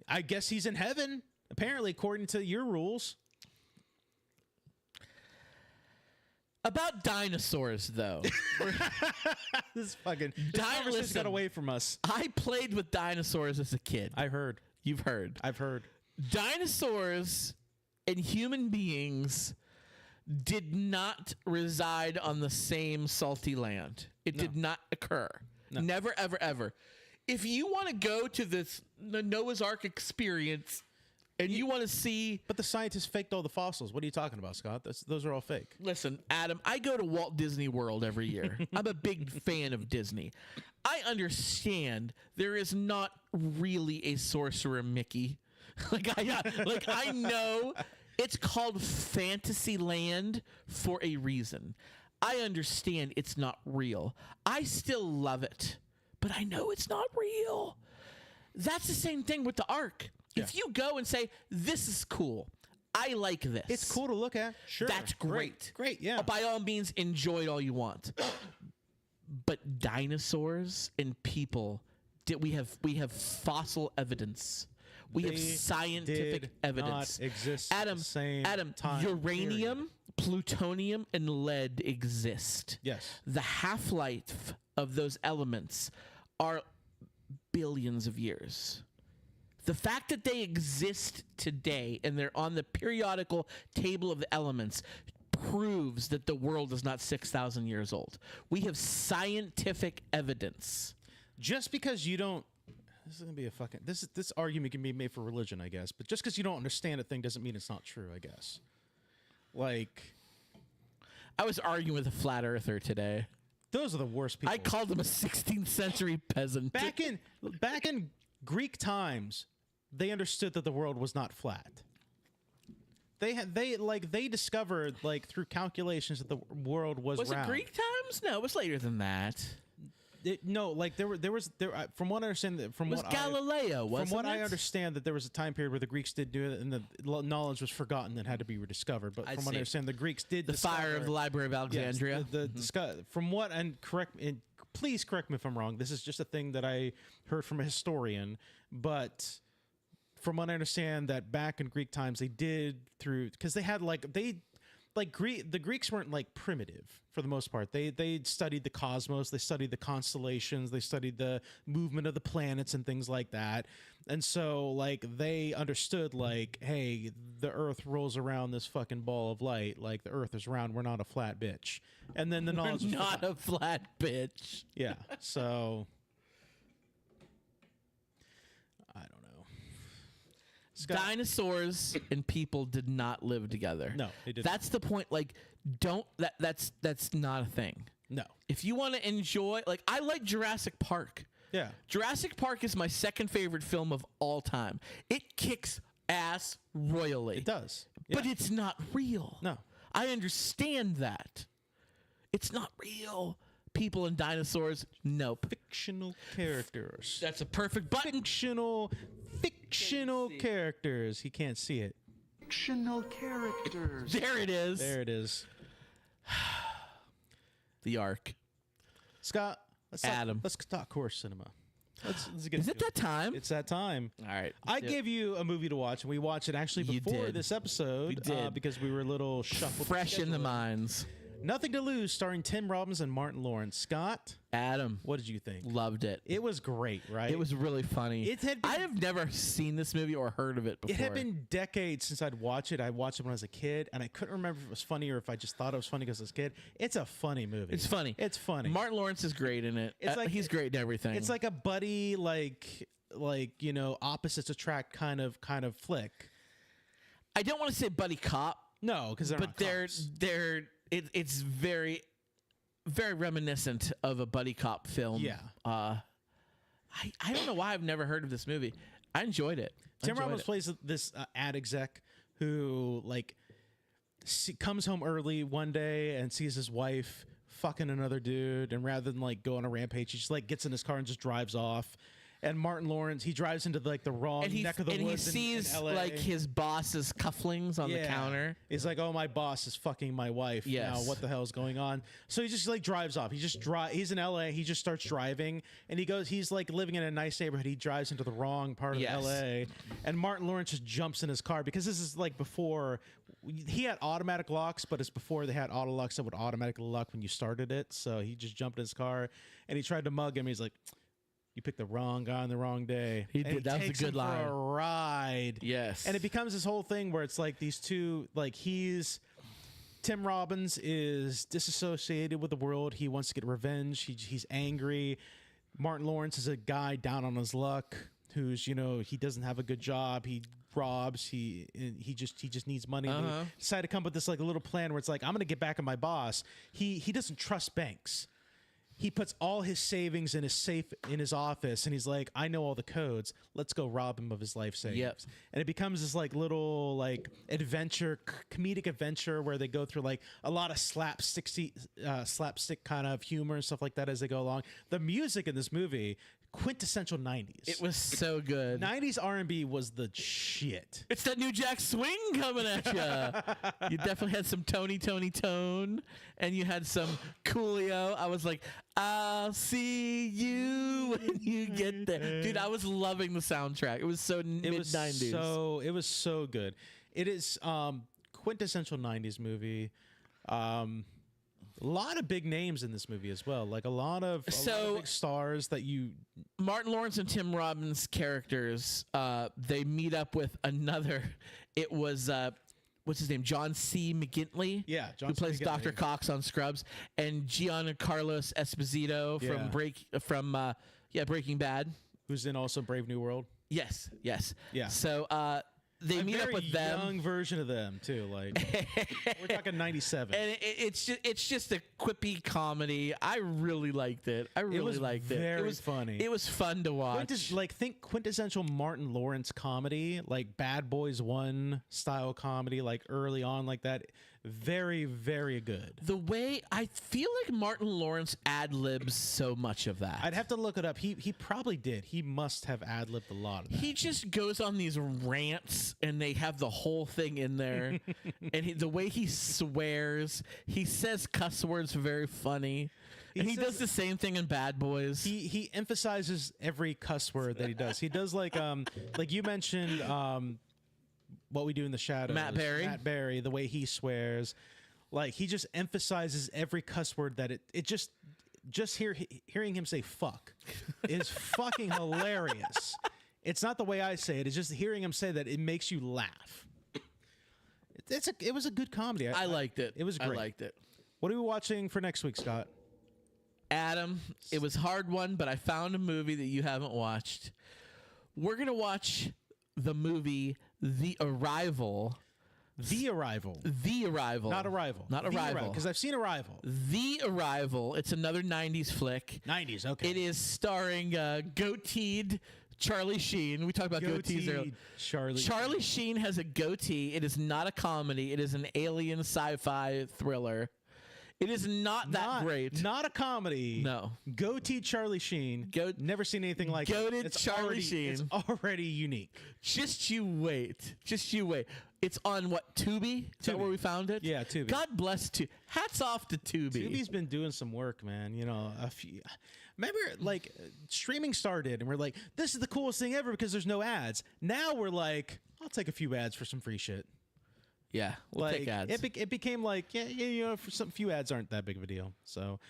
I guess he's in heaven, apparently, according to your rules. About dinosaurs, though. This fucking dinosaurs got away from us. I played with dinosaurs as a kid. I heard. You've heard. I've heard. Dinosaurs and human beings did not reside on the same salty land. It did not occur. No. Never, ever, ever. If you want to go to the Noah's Ark experience and you want to see... But the scientists faked all the fossils. What are you talking about, Scott? Those are all fake. Listen, Adam, I go to Walt Disney World every year. I'm a big fan of Disney. I understand there is not really a Sorcerer Mickey. I know it's called Fantasyland for a reason. I understand it's not real. I still love it, but I know it's not real. That's the same thing with the Ark. Yeah. If you go and say, this is cool, I like this. It's cool to look at. Sure. That's great. Great, yeah. By all means, enjoy it all you want. But dinosaurs and people, we have fossil evidence. We have scientific evidence. Not exist Adam, the same time uranium, period. plutonium, and lead exist. Yes. The half-life of those elements are billions of years. The fact that they exist today and they're on the periodical table of the elements proves that the world is not 6,000 years old. We have scientific evidence. Just because you don't... This is going to be a fucking... This argument can be made for religion, I guess. But just because you don't understand a thing doesn't mean it's not true, I guess. Like... I was arguing with a flat earther today. Those are the worst people. I called him a 16th century peasant. Back in Greek times, they understood that the world was not flat. They discovered through calculations that the world was round. Was it Greek times? No, it was later than that. From what I understand, from what I understand, that there was a time period where the Greeks did do it, and the knowledge was forgotten and had to be rediscovered. But from what I understand, the Greeks did the fire of the Library of Alexandria. Yes, from what please correct me if I'm wrong. This is just a thing that I heard from a historian, but from what I understand, that back in Greek times they did because they had the Greeks weren't primitive for the most part. They studied the cosmos, they studied the constellations, they studied the movement of the planets and things like that. And so they understood hey, the Earth rolls around this fucking ball of light. The Earth is round. We're not a flat bitch. And then the knowledge we're not a flat bitch. Yeah. So I don't know. Scott. Dinosaurs and people did not live together. No, they didn't. That's the point. That's not a thing. No. If you want to enjoy, I like Jurassic Park. Yeah. Jurassic Park is my second favorite film of all time. It kicks ass royally. It does. Yeah. But it's not real. No. I understand that. It's not real. People and dinosaurs, nope. Fictional characters. That's a perfect button. Fictional characters. He can't see it. Fictional characters. There it is. There it is. The Ark. Scott, Adam. Let's talk horse cinema. Let's get Is it that time? It's that time. All right. I gave you a movie to watch, and we watched it actually before this episode. We did. Because we were a little shuffled. Fresh in the minds. Nothing to Lose, starring Tim Robbins and Martin Lawrence. Scott, Adam, what did you think? Loved it. It was great, right? It was really funny. I have never seen this movie or heard of it before. It had been decades since I'd watched it. I watched it when I was a kid, and I couldn't remember if it was funny or if I just thought it was funny because I was a kid. It's a funny movie. It's funny. It's funny. Martin Lawrence is great in it. He's great in everything. It's like a buddy, opposites attract kind of flick. I don't want to say buddy cop. No, because it's very, very reminiscent of a buddy cop film. Yeah. I don't know why I've never heard of this movie. I enjoyed it. Tim Robbins plays this ad exec who comes home early one day and sees his wife fucking another dude, and rather than go on a rampage, he just gets in his car and just drives off. And Martin Lawrence, he drives into the wrong neck of the woods. And he sees in LA. his boss's cufflinks on the counter. He's like, "Oh, my boss is fucking my wife." Yes. Now what the hell is going on? So he just drives off. He's in LA. He just starts driving, and he's living in a nice neighborhood. He drives into the wrong part of LA, and Martin Lawrence just jumps in his car because this is before he had automatic locks, but it's before they had auto locks that would automatically lock when you started it. So he just jumped in his car and he tried to mug him. He's like, "You picked the wrong guy on the wrong day." He did. That was a good line. For a ride. Yes. And it becomes this whole thing where it's these two, Tim Robbins is disassociated with the world. He wants to get revenge. He's angry. Martin Lawrence is a guy down on his luck who's, he doesn't have a good job. He robs. He just needs money. And they decide to come up with this like a little plan where it's like, I'm going to get back at my boss. He doesn't trust banks. He puts all his savings in his safe in his office, and he's like, I know all the codes. Let's go rob him of his life savings. Yep. And it becomes this like little like adventure, comedic adventure where they go through like a lot of slapstick kind of humor and stuff like that as they go along. The music in this movie, quintessential 90s. It was so good. 90s R&B was the shit. It's that New Jack Swing coming at you. You definitely had some Tony Tone, and you had some Coolio. I was like, I'll see you when you get there. Dude, I was loving the soundtrack. It was so mid-90s. It was so good. It is quintessential 90s movie. A lot of big names in this movie as well. Like a lot of big stars that you... Martin Lawrence and Tim Robbins' characters, they meet up with another... It was... what's his name? John C. McGinley. Yeah, John who C. plays McGinley. Dr. Cox on Scrubs, and Giancarlo Esposito from Breaking Bad, who's in also Brave New World. Yes. Yeah. So they meet up with them. Young version of them too. Like we're talking 97. And it's just a quippy comedy. I really liked it. It was very funny. It was fun to watch. Think quintessential Martin Lawrence comedy, like Bad Boys 1 style comedy, like early on like that. Very, very good. The way I feel like Martin Lawrence ad-libs so much of that. I'd have to look it up. He probably did. He must have ad-libbed a lot of that. He just goes on these rants, and they have the whole thing in there. And the way he swears, he says cuss words very funny. And he does the same thing in Bad Boys. He emphasizes every cuss word that he does. He does like you mentioned What We Do in the Shadows. Matt Berry, the way he swears, like he just emphasizes every cuss word that it just hearing him say fuck is fucking hilarious. It's not the way I say it. It's just hearing him say that it makes you laugh. It was a good comedy. I liked it. It was great. I liked it. What are we watching for next week, Scott? Adam, it was a hard one, but I found a movie that you haven't watched. We're going to watch the movie The Arrival. The Arrival. The Arrival. Not Arrival. Not Arrival. Because I've seen Arrival. The Arrival. It's another 90s flick. 90s, okay. It is starring goateed Charlie Sheen. We talked about goatees earlier. Charlie Sheen has a goatee. It is not a comedy. It is an alien sci-fi thriller. It is not that great. Not a comedy. No. Goatee Charlie Sheen. Never seen anything like Goated it. Charlie Sheen. It's already unique. Just you wait. Just you wait. It's on what, Tubi? Is that where we found it? Yeah, Tubi. God bless Tubi. Hats off to Tubi. Tubi's been doing some work, man. Remember, like, streaming started, and we're like, this is the coolest thing ever because there's no ads. Now we're like, I'll take a few ads for some free shit. Yeah, we'll take ads. It became like, for some few ads aren't that big of a deal. So,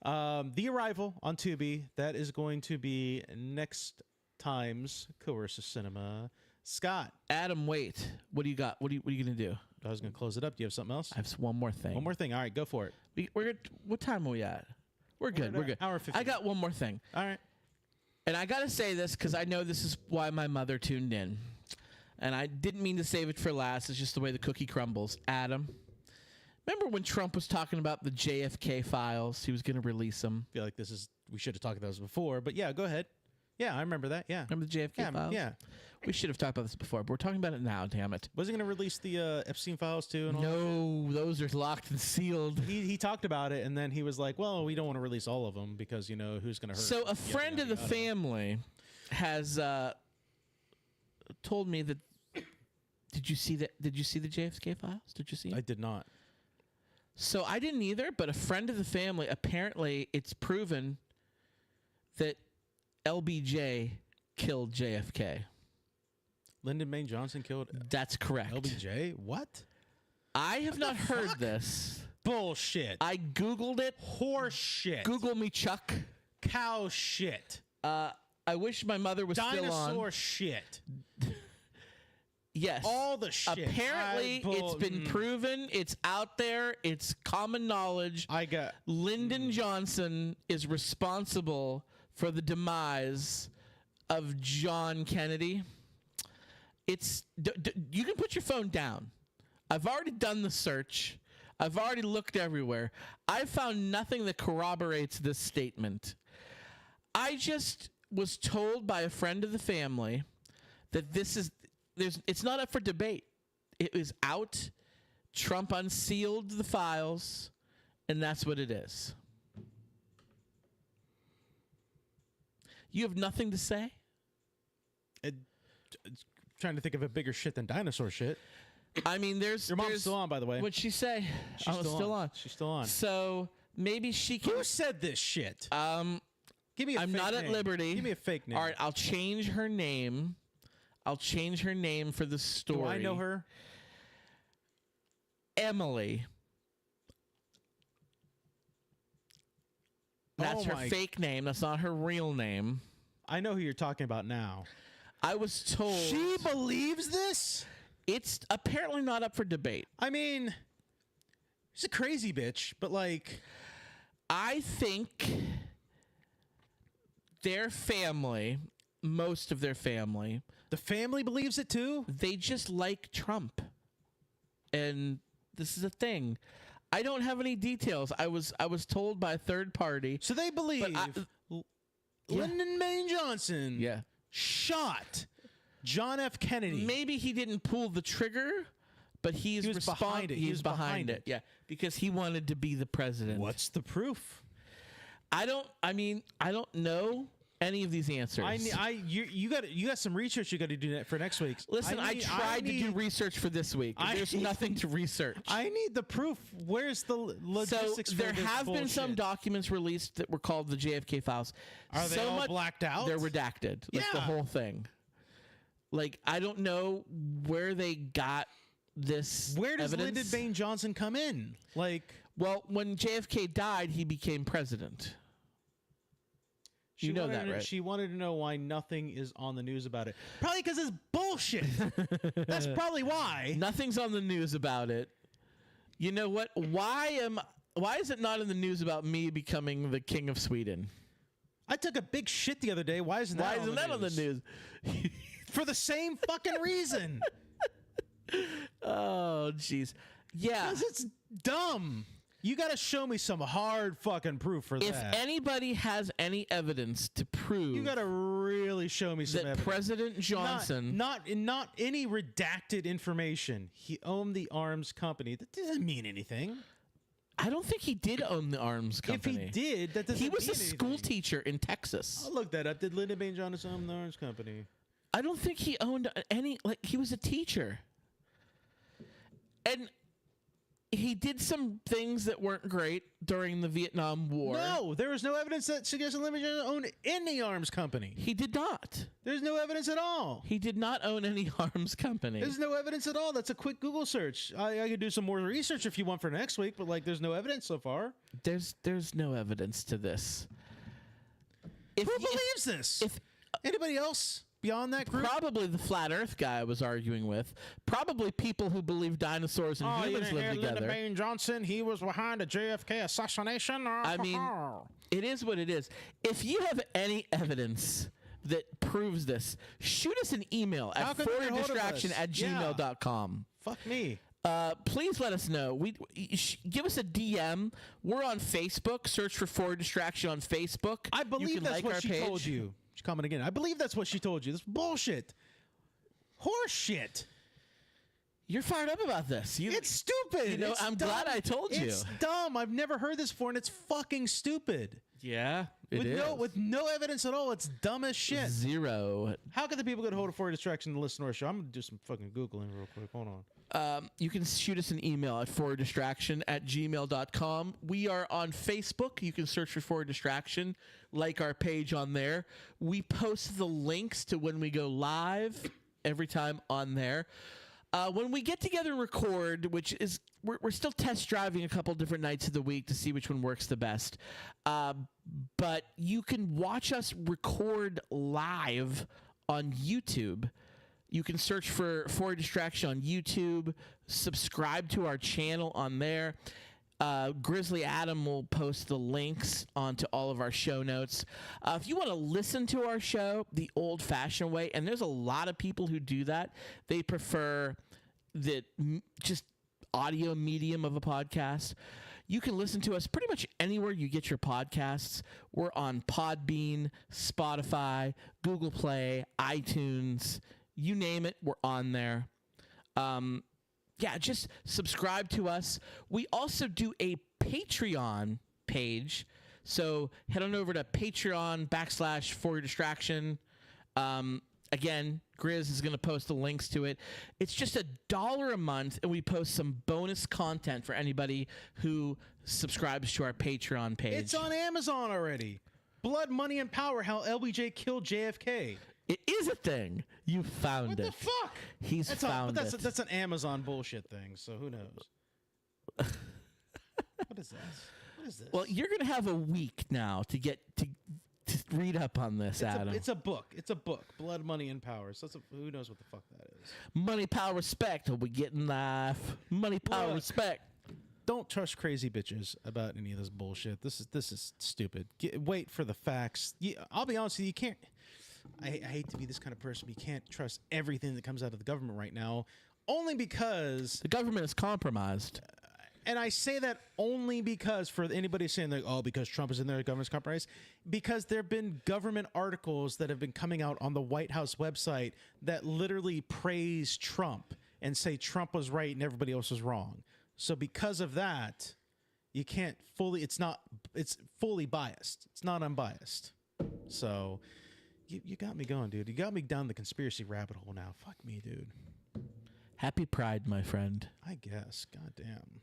The Arrival on Tubi, that is going to be next time's Coercive Cinema. Scott. Adam, wait. What do you got? What are you going to do? I was going to close it up. Do you have something else? I have one more thing. One more thing. All right, go for it. What time are we at? We're good. We're good. Hour 15. I got one more thing. All right. And I got to say this because I know this is why my mother tuned in. And I didn't mean to save it for last. It's just the way the cookie crumbles. Adam, remember when Trump was talking about the JFK files? He was going to release them. I feel like we should have talked about this before, but yeah, go ahead. Yeah, I remember that. Yeah. Remember the JFK files? Yeah. We should have talked about this before, but we're talking about it now, damn it. Was he going to release the Epstein files too? And all no, those are locked and sealed. He talked about it, and then he was like, well, we don't want to release all of them because, who's going to hurt. So a friend of the family has told me that. Did you see the JFK files? Did you see it? I did not. So I didn't either, but a friend of the family, apparently it's proven that LBJ killed JFK. Lyndon Baines Johnson killed... That's correct. LBJ? What? I have not heard this. Bullshit. I Googled it. Horse shit. Google me, Chuck. Cow shit. I wish my mother was still on. Dinosaur shit. Yes. All the shit. Apparently, it's been proven. It's out there. It's common knowledge. Lyndon Johnson is responsible for the demise of John Kennedy. You can put your phone down. I've already done the search. I've already looked everywhere. I found nothing that corroborates this statement. I just was told by a friend of the family that it's not up for debate. It is out. Trump unsealed the files, and that's what it is. You have nothing to say? Trying to think of a bigger shit than dinosaur shit. I mean, Your mom's still on, by the way. What'd she say? She's still on. She's still on. So maybe she can. Who said this shit? Give me a I'm fake not name. at liberty. Give me a fake name. All right, I'll change her name. I'll change her name for the story. Do I know her? Emily. That's her fake name. That's not her real name. I know who you're talking about now. I was told. She believes this? It's apparently not up for debate. I mean, she's a crazy bitch, but like, I think their family, most of their family, the family believes it too? They just like Trump. And this is a thing. I don't have any details. I was told by a third party. So they believe Lyndon Baines Johnson shot John F. Kennedy. Maybe he didn't pull the trigger, but he was behind it. He was behind it. Yeah, because he wanted to be the president. What's the proof? I don't know any of these answers. You got some research you got to do for next week. Listen, I tried to do research for this week. There's nothing to research. I need the proof. Where's the logistics? So there have been some documents released that were called the JFK files. Are they all blacked out? They're redacted. Like the whole thing. Like, I don't know where they got this. Where does evidence. Lyndon Baines Johnson come in? Like, well, when JFK died, he became president. You know that, right? She wanted to know why nothing is on the news about it. Probably because it's bullshit. That's probably why. Nothing's on the news about it. You know what? Why is it not in the news about me becoming the king of Sweden? I took a big shit the other day. Why isn't that on the news? For the same fucking reason. Oh, jeez. Yeah. Because it's dumb. You got to show me some hard fucking proof for that. If anybody has any evidence to prove, you got to really show me some that evidence. President Johnson, not any redacted information. He owned the arms company. That doesn't mean anything. I don't think he did own the arms company. If he did, that doesn't mean anything. He was a school teacher in Texas. I'll look that up. Did Lyndon Baines Johnson own the arms company? I don't think he owned any. Like, he was a teacher, and he did some things that weren't great during the Vietnam War. No, there was no evidence that suggested Lyndon Johnson owned any arms company. He did not. There's no evidence at all. He did not own any arms company. There's no evidence at all. That's a quick Google search. I could do some more research if you want for next week, but like, there's no evidence so far. There's no evidence to this. Who believes this? If anybody else beyond that group? Probably the flat Earth guy I was arguing with. Probably people who believe dinosaurs and humans live together. Lyndon Baines Johnson, he was behind a JFK assassination. I mean, it is what it is. If you have any evidence that proves this, shoot us an email at forwarddistraction@gmail.com. Fuck me. Please let us know. Give us a DM. We're on Facebook. Search for Forward Distraction on Facebook. I believe that's what she told you. She's coming again. I believe that's what she told you. This bullshit. Horse shit. You're fired up about this. It's stupid. You know, I'm glad I told you. It's dumb. I've never heard this before, and it's fucking stupid. Yeah, it is. With no evidence at all, it's dumb as shit. Zero. How can the people get a hold of Forward Distraction and listen to our show? I'm going to do some fucking Googling real quick. Hold on. You can shoot us an email at forwarddistraction@gmail.com. We are on Facebook. You can search for Forward Distraction, like our page on there. We post the links to when we go live every time on there. When we get together and record, which is we're still test driving a couple different nights of the week to see which one works the best. But you can watch us record live on YouTube. You can search for Distraction on YouTube. Subscribe to our channel on there. Grizzly Adam will post the links onto all of our show notes. If you want to listen to our show the old-fashioned way, and there's a lot of people who do that, they prefer the just audio medium of a podcast. You can listen to us pretty much anywhere you get your podcasts. We're on Podbean, Spotify, Google Play, iTunes, you name it, we're on there. Yeah, just subscribe to us. We also do a Patreon page. So head on over to Patreon /For Your Distraction. Again, Grizz is going to post the links to it. It's just $1 a month, and we post some bonus content for anybody who subscribes to our Patreon page. It's on Amazon already. Blood, Money, and Power, how LBJ killed JFK. It is a thing. You found it. What the fuck? He's found it. That's an Amazon bullshit thing, so who knows? What is this? What is this? Well, you're going to have a week now to get to read up on this, Adam. It's a book. It's a book. Blood, Money, and Power. So who knows what the fuck that is? Money, power, respect. We'll be getting live. Money, power, respect. Don't trust crazy bitches about any of this bullshit. This is stupid. Wait for the facts. I'll be honest with you. You can't. I hate to be this kind of person, but you can't trust everything that comes out of the government right now, only because the government is compromised. And I say that only because, for anybody saying like, oh, because Trump is in there, the government's compromised, because there have been government articles that have been coming out on the White House website that literally praise Trump and say Trump was right and everybody else was wrong. So because of that, you can't fully, it's fully biased. It's not unbiased. So you got me going, dude. You got me down the conspiracy rabbit hole now. Fuck me, dude. Happy Pride, my friend. I guess. Goddamn.